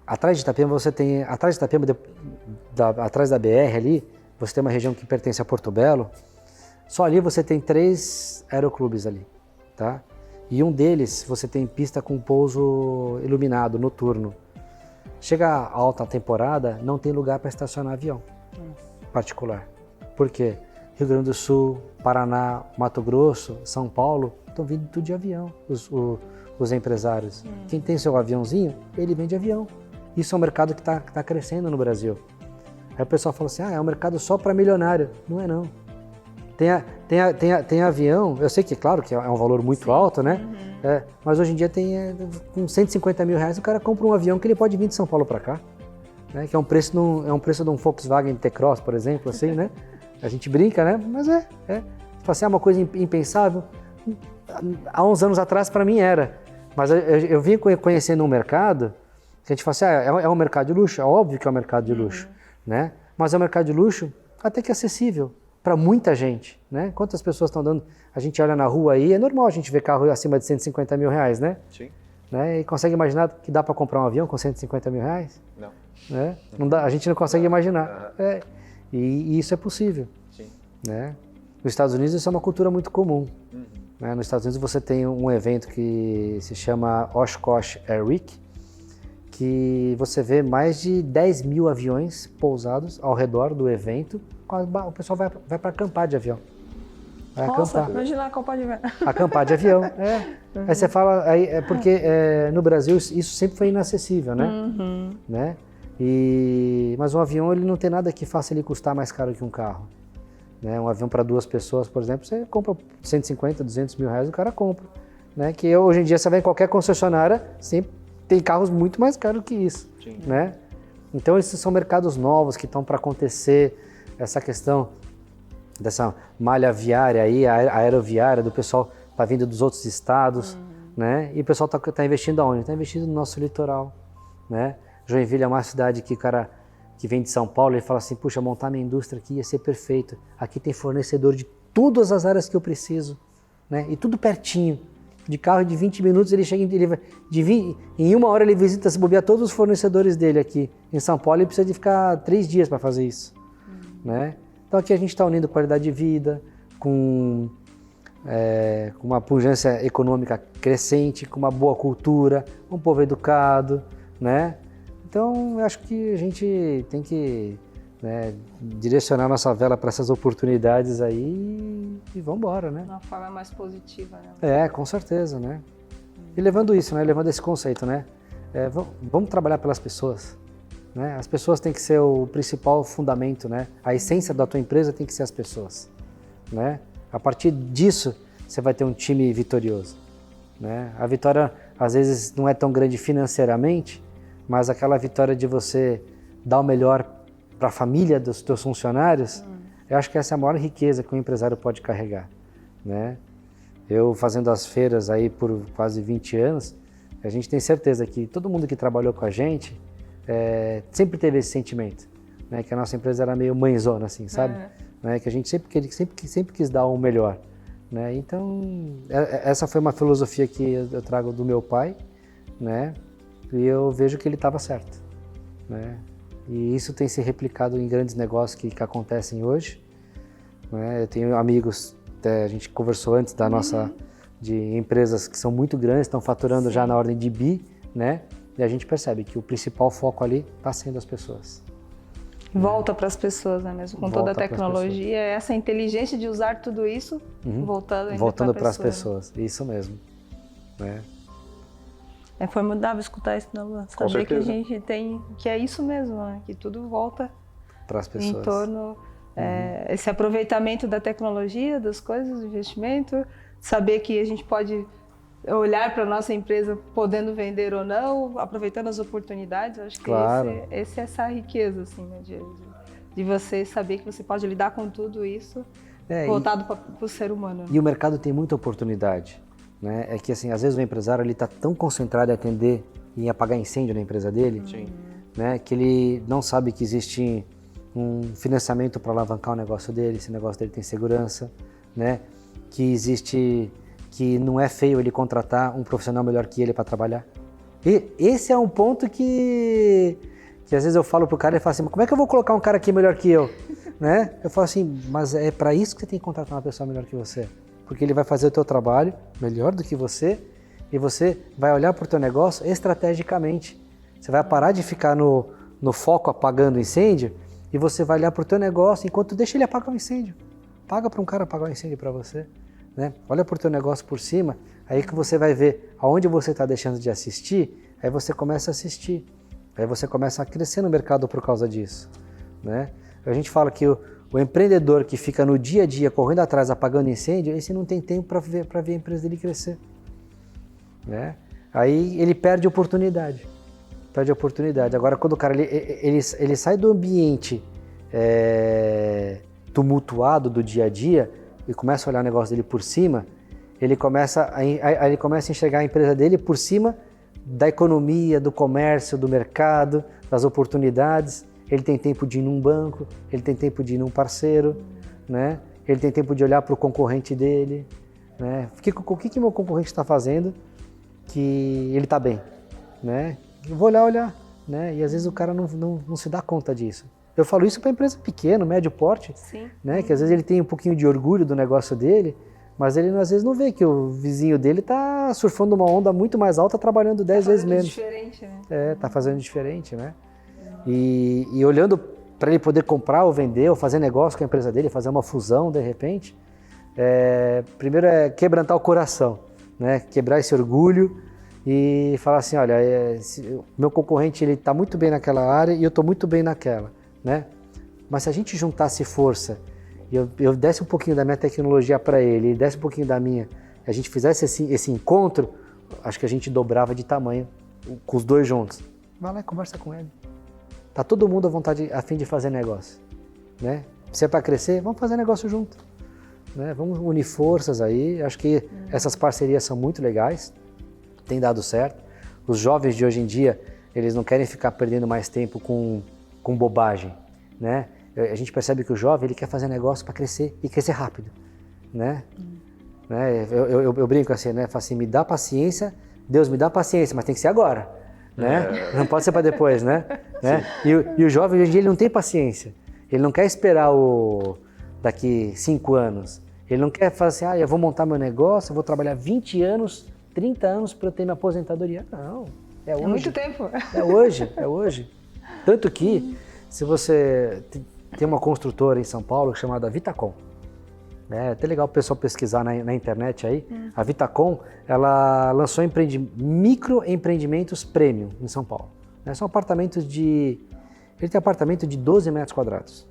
atrás de Itapema, atrás da BR ali, você tem uma região que pertence a Porto Belo, só ali você tem 3 aeroclubes ali, tá? E um deles, você tem pista com pouso iluminado, noturno. Chega a alta temporada, não tem lugar para estacionar avião particular. Por quê? Rio Grande do Sul, Paraná, Mato Grosso, São Paulo, estão vindo tudo de avião, os empresários. Quem tem seu aviãozinho, ele vende avião. Isso é um mercado que está crescendo no Brasil. Aí o pessoal fala assim, é um mercado só para milionário. Não é não. Tem avião, eu sei que claro que é um valor muito alto, né? Mas hoje em dia com 150 mil reais o cara compra um avião que ele pode vir de São Paulo para cá, né? Que é um preço de um Volkswagen T-Cross, por exemplo, assim, né? A gente brinca, né? Mas é uma coisa impensável. Há uns anos atrás, para mim, era. Mas eu vim conhecendo um mercado que a gente fala assim, é um mercado de luxo? É óbvio que é um mercado de luxo, né? Mas é um mercado de luxo até que acessível para muita gente, né? Quantas pessoas estão dando... A gente olha na rua aí, é normal a gente ver carro acima de 150 mil reais, né? Sim. Né? E consegue imaginar que dá para comprar um avião com 150 mil reais? Não. Né? Não dá, a gente não consegue imaginar. E isso é possível. Sim. Né? Nos Estados Unidos isso é uma cultura muito comum. Né? Nos Estados Unidos você tem um evento que se chama Oshkosh Air Week, que você vê mais de 10 mil aviões pousados ao redor do evento. O pessoal vai para acampar de avião. Vai Nossa, acampar. imagina acampar de avião. Acampar de avião, Aí você fala, é porque no Brasil isso sempre foi inacessível, né? Né? Mas um avião ele não tem nada que faça ele custar mais caro que um carro. Né? Um avião para 2 pessoas, por exemplo, você compra 150, 200 mil reais, o cara compra. Né? Que hoje em dia você vai em qualquer concessionária, sempre tem carros muito mais caros que isso. Né? Então esses são mercados novos que estão para acontecer, essa questão dessa malha viária aí, aeroviária, do pessoal tá vindo dos outros estados, né? E o pessoal tá investindo aonde? Tá investindo no nosso litoral, né? Joinville é uma cidade que o cara que vem de São Paulo, ele fala assim, puxa, montar minha indústria aqui ia ser perfeito. Aqui tem fornecedor de todas as áreas que eu preciso, né? E tudo pertinho. De carro de 20 minutos ele chega, em 1 hora ele visita, se bobear todos os fornecedores dele aqui. Em São Paulo ele precisa de ficar 3 dias para fazer isso, né? Então aqui a gente está unindo qualidade de vida com uma pujança econômica crescente, com uma boa cultura, um povo educado, né? Então eu acho que a gente tem que direcionar nossa vela para essas oportunidades aí e vamos embora, né? De uma forma mais positiva, né? Com certeza, né? E levando isso, né? Levando esse conceito, né? Vamos trabalhar pelas pessoas. Né? As pessoas têm que ser o principal fundamento, né? A essência da tua empresa tem que ser as pessoas, né? A partir disso, você vai ter um time vitorioso, né? A vitória, às vezes, não é tão grande financeiramente, mas aquela vitória de você dar o melhor para a família dos teus funcionários, eu acho que essa é a maior riqueza que um empresário pode carregar, né? Eu fazendo as feiras aí por quase 20 anos, a gente tem certeza que todo mundo que trabalhou com a gente sempre teve esse sentimento, né? Que a nossa empresa era meio mãezona, assim, sabe? Né? Que a gente sempre quis dar o melhor, né? Então, essa foi uma filosofia que eu trago do meu pai, né? E eu vejo que ele estava certo, né? E isso tem se replicado em grandes negócios que acontecem hoje, né? Eu tenho amigos, a gente conversou antes da de empresas que são muito grandes, estão faturando já na ordem de bi, né? E a gente percebe que o principal foco ali está sendo as pessoas. Volta para as pessoas, né? Mesmo com toda a tecnologia, essa inteligência de usar tudo isso, voltando para as pessoas. Isso mesmo. Né? É formidável escutar isso, não? Saber que a gente tem, que é isso mesmo, né? Que tudo volta para as pessoas. Em torno, esse aproveitamento da tecnologia, das coisas, do investimento, saber que a gente pode olhar para a nossa empresa podendo vender ou não, aproveitando as oportunidades. Eu acho que essa é essa riqueza, assim, né, de você saber que você pode lidar com tudo isso voltado para o ser humano. E o mercado tem muita oportunidade, né? É que, assim, às vezes o empresário está tão concentrado em atender e em apagar incêndio na empresa dele, né, que ele não sabe que existe um financiamento para alavancar o negócio dele, esse negócio dele tem segurança, né? Que não é feio ele contratar um profissional melhor que ele para trabalhar. E esse é um ponto que às vezes eu falo pro cara e falo assim, como é que eu vou colocar um cara aqui melhor que eu? Né? Eu falo assim, mas é para isso que você tem que contratar uma pessoa melhor que você. Porque ele vai fazer o teu trabalho melhor do que você e você vai olhar pro teu negócio estrategicamente. Você vai parar de ficar no foco apagando o incêndio e você vai olhar pro teu negócio enquanto deixa ele apagar o incêndio. Paga para um cara apagar o incêndio para você. Né? Olha para o teu negócio por cima, aí que você vai ver aonde você está deixando de assistir, aí você começa a assistir, aí você começa a crescer no mercado por causa disso. Né? A gente fala que o empreendedor que fica no dia a dia correndo atrás, apagando incêndio, esse não tem tempo para ver a empresa dele crescer. Né? Aí ele perde oportunidade. Agora, quando o cara ele sai do ambiente tumultuado do dia a dia, e começa a olhar o negócio dele por cima, ele começa a enxergar a empresa dele por cima da economia, do comércio, do mercado, das oportunidades. Ele tem tempo de ir num banco, ele tem tempo de ir num parceiro, né? Ele tem tempo de olhar para o concorrente dele, né? O que meu concorrente está fazendo que ele está bem, né? Eu vou olhar, né? E às vezes o cara não se dá conta disso. Eu falo isso para empresa pequena, médio porte, né? Que às vezes ele tem um pouquinho de orgulho do negócio dele, Mas ele às vezes não vê que o vizinho dele está surfando uma onda muito mais alta, trabalhando 10 vezes menos. Diferente, né? Tá fazendo diferente, né? E olhando para ele poder comprar ou vender, ou fazer negócio com a empresa dele, fazer uma fusão de repente, primeiro é quebrantar o coração, né? Quebrar esse orgulho e falar assim, olha, meu concorrente ele está muito bem naquela área e eu estou muito bem naquela, né? Mas se a gente juntasse força e eu desse um pouquinho da minha tecnologia para ele, desse um pouquinho da minha, a gente fizesse esse encontro, acho que a gente dobrava de tamanho com os dois juntos. Vai lá e conversa com ele. Tá todo mundo à vontade, a fim de fazer negócio, né? Se é para crescer, vamos fazer negócio junto, né? Vamos unir forças aí. Acho que essas parcerias são muito legais, tem dado certo. Os jovens de hoje em dia, eles não querem ficar perdendo mais tempo com bobagem, né? A gente percebe que o jovem ele quer fazer negócio para crescer e crescer rápido, né? Eu brinco assim, né? Falo assim, me dá paciência, Deus me dá paciência, mas tem que ser agora, né? Não pode ser para depois, né? E o jovem hoje em dia ele não tem paciência, ele não quer esperar daqui 5 anos, ele não quer falar assim, eu vou montar meu negócio, eu vou trabalhar 20 anos, 30 anos para eu ter minha aposentadoria. Não, é hoje. É muito tempo. É hoje. Tanto que, se você tem uma construtora em São Paulo chamada Vitacom, é até legal o pessoal pesquisar na internet aí. A Vitacom, ela lançou microempreendimentos premium em São Paulo. São apartamentos ele tem apartamento de 12 metros quadrados.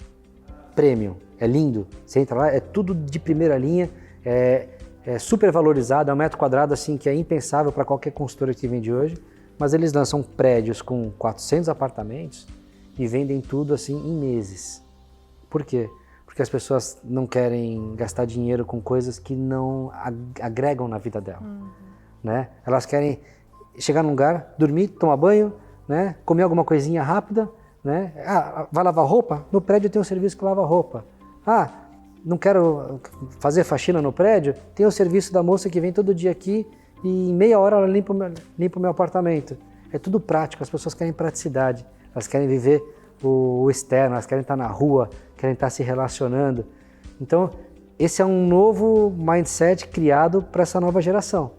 Premium, é lindo. Você entra lá, é tudo de primeira linha, é super valorizado, é um metro quadrado assim que é impensável para qualquer consultora que vende hoje. Mas eles lançam prédios com 400 apartamentos e vendem tudo assim em meses. Por quê? Porque as pessoas não querem gastar dinheiro com coisas que não agregam na vida dela, né? Elas querem chegar num lugar, dormir, tomar banho, né? Comer alguma coisinha rápida, né? Vai lavar roupa? No prédio tem um serviço que lava roupa. Não quero fazer faxina no prédio? Tem o serviço da moça que vem todo dia aqui e em meia hora ela limpa o meu apartamento. É tudo prático, as pessoas querem praticidade, elas querem viver o externo, elas querem estar na rua, querem estar se relacionando. Então, esse é um novo mindset criado para essa nova geração,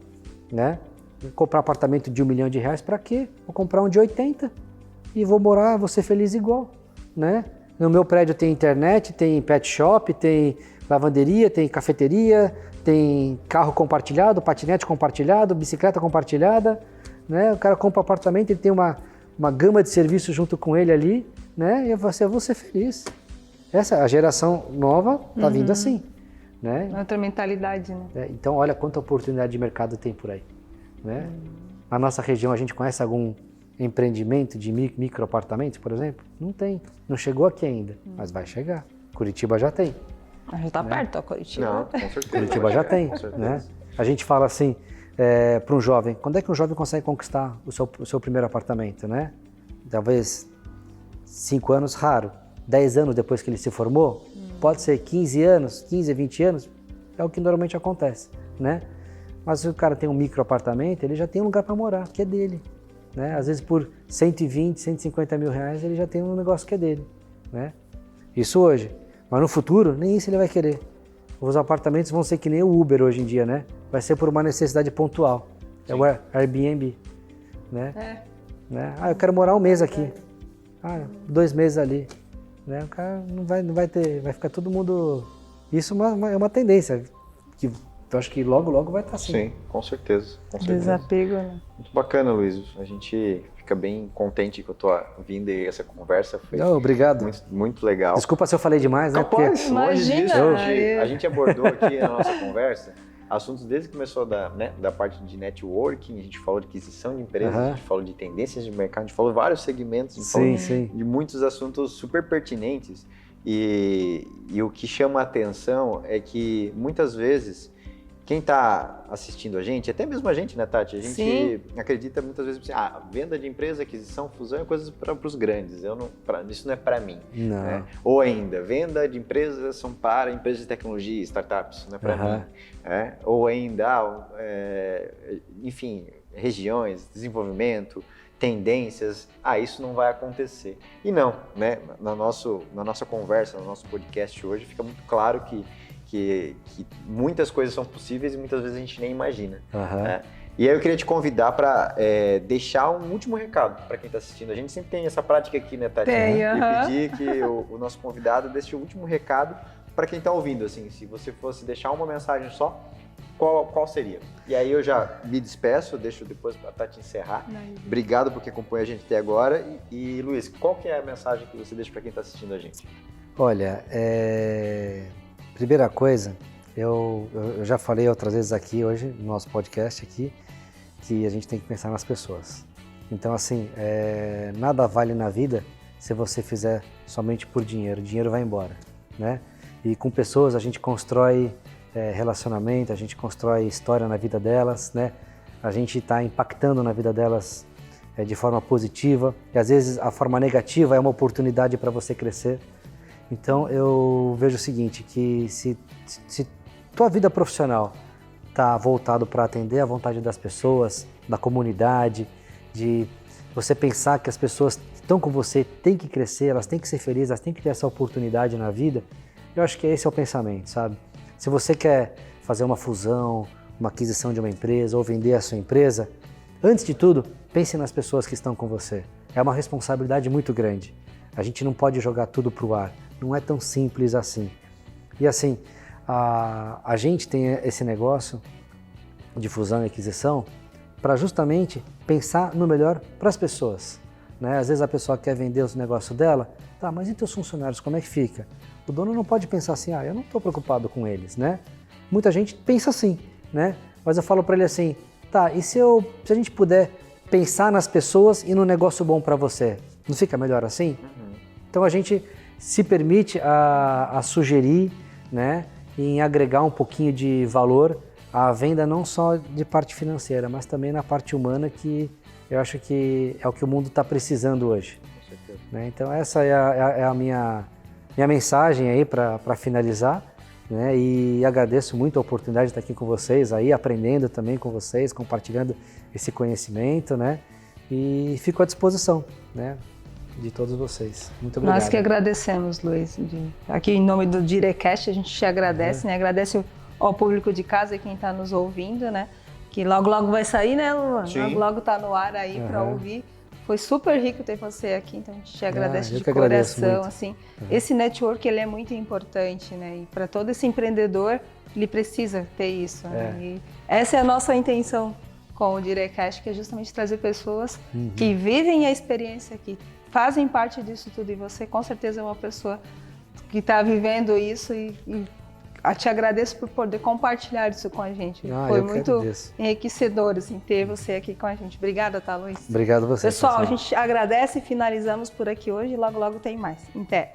né? Vou comprar um apartamento de R$1 milhão para quê? Vou comprar um de 80 e vou morar, vou ser feliz igual, né? No meu prédio tem internet, tem pet shop, tem lavanderia, tem cafeteria, tem carro compartilhado, patinete compartilhado, bicicleta compartilhada, né? O cara compra um apartamento, ele tem uma gama de serviços junto com ele ali, né? E eu vou ser feliz. A geração nova está vindo assim, né? Outra mentalidade, né? Então, olha quanta oportunidade de mercado tem por aí, né? Na nossa região, a gente conhece algum empreendimento de micro apartamentos, por exemplo? Não tem. Não chegou aqui ainda, mas vai chegar. Curitiba já tem. Já está perto, Curitiba. Não, com certeza. Curitiba já tem, né? A gente fala assim, para um jovem, quando é que um jovem consegue conquistar o seu primeiro apartamento, né? Talvez 5 anos, raro. 10 anos depois que ele se formou, pode ser 15 anos, 15 a 20 anos, é o que normalmente acontece, né? Mas se o cara tem um micro apartamento, ele já tem um lugar para morar, que é dele, né? Às vezes por 120, 150 mil reais, ele já tem um negócio que é dele, né? Isso hoje. Mas no futuro, nem isso ele vai querer. Os apartamentos vão ser que nem o Uber hoje em dia, né? Vai ser por uma necessidade pontual. Sim. É o Airbnb, né? Né? Eu quero morar um mês aqui. 2 meses ali. Né? O cara não vai ter, vai ficar todo mundo... Isso é uma tendência que eu acho que logo vai estar assim. Sim, com certeza. Desapego, né? Muito bacana, Luiz. A gente fica bem contente que eu tô vindo e essa conversa foi obrigado. Muito legal. Desculpa se eu falei demais, né? Capaz, imagina, a gente abordou aqui na nossa conversa assuntos desde que começou da parte de networking, a gente falou de aquisição de empresas, a gente falou de tendências de mercado, a gente falou de vários segmentos, a gente falou de muitos assuntos super pertinentes. E o que chama a atenção é que muitos vezes quem está assistindo a gente, até mesmo a gente, né, Tati? A gente acredita muitas vezes assim, venda de empresa, aquisição, fusão é coisas para os grandes. Isso não é para mim. Não. Né? Ou ainda, venda de empresas são para empresas de tecnologia, startups, isso não é para mim. Ou ainda, enfim, regiões, desenvolvimento, tendências, isso não vai acontecer. E não, né? Na nossa conversa, no nosso podcast hoje, fica muito claro que que muitas coisas são possíveis e muitas vezes a gente nem imagina. Aham. Né? E aí eu queria te convidar para deixar um último recado para quem está assistindo. A gente sempre tem essa prática aqui, né, Tati? Tem, E pedir que o nosso convidado deixe o último recado para quem está ouvindo. Assim, se você fosse deixar uma mensagem só, qual seria? E aí eu já me despeço, deixo depois para a Tati encerrar. Obrigado por que acompanha a gente até agora. E Luiz, qual que é a mensagem que você deixa para quem está assistindo a gente? Olha, primeira coisa, eu já falei outras vezes aqui hoje, no nosso podcast aqui, que a gente tem que pensar nas pessoas. Então, assim, nada vale na vida se você fizer somente por dinheiro. O dinheiro vai embora, né? E com pessoas a gente constrói relacionamento, a gente constrói história na vida delas, né? A gente está impactando na vida delas de forma positiva. E às vezes a forma negativa é uma oportunidade para você crescer. Então, eu vejo o seguinte, que se tua vida profissional está voltado para atender a vontade das pessoas, da comunidade, de você pensar que as pessoas que estão com você têm que crescer, elas têm que ser felizes, elas têm que ter essa oportunidade na vida, eu acho que esse é o pensamento, sabe? Se você quer fazer uma fusão, uma aquisição de uma empresa ou vender a sua empresa, antes de tudo, pense nas pessoas que estão com você. É uma responsabilidade muito grande. A gente não pode jogar tudo para o ar, não é tão simples assim. E assim, a gente tem esse negócio de fusão e aquisição para justamente pensar no melhor para as pessoas, né? Às vezes a pessoa quer vender o negócio dela, tá, mas e teus funcionários, como é que fica? O dono não pode pensar assim, eu não estou preocupado com eles, né? Muita gente pensa assim, né? Mas eu falo para ele assim, tá, e se a gente puder pensar nas pessoas e no negócio bom para você, não fica melhor assim? Então a gente se permite a sugerir, né, em agregar um pouquinho de valor à venda, não só de parte financeira, mas também na parte humana, que eu acho que é o que o mundo está precisando hoje. Com certeza. Né? Então essa é a minha mensagem aí para finalizar, né? E agradeço muito a oportunidade de estar aqui com vocês, aí aprendendo também com vocês, compartilhando esse conhecimento, né? E fico à disposição, né, de todos vocês. Muito obrigado. Nós que agradecemos, Luiz. Aqui em nome do Direcast, a gente te agradece, né? Agradece ao público de casa e quem está nos ouvindo, né? Que logo, logo vai sair, né, Luan? Sim. Logo, logo tá no ar aí para ouvir. Foi super rico ter você aqui, então a gente te agradece de coração, assim. Esse network, ele é muito importante, né? E para todo esse empreendedor, ele precisa ter isso, né? E essa é a nossa intenção com o Direcast, que é justamente trazer pessoas que vivem a experiência, que fazem parte disso tudo. E você, com certeza, é uma pessoa que está vivendo isso e te agradeço por poder compartilhar isso com a gente. Foi muito enriquecedor, assim, ter você aqui com a gente. Obrigada, tá, Luiz? Obrigado a você. Pessoal, a gente agradece e finalizamos por aqui hoje. Logo, logo tem mais. Até!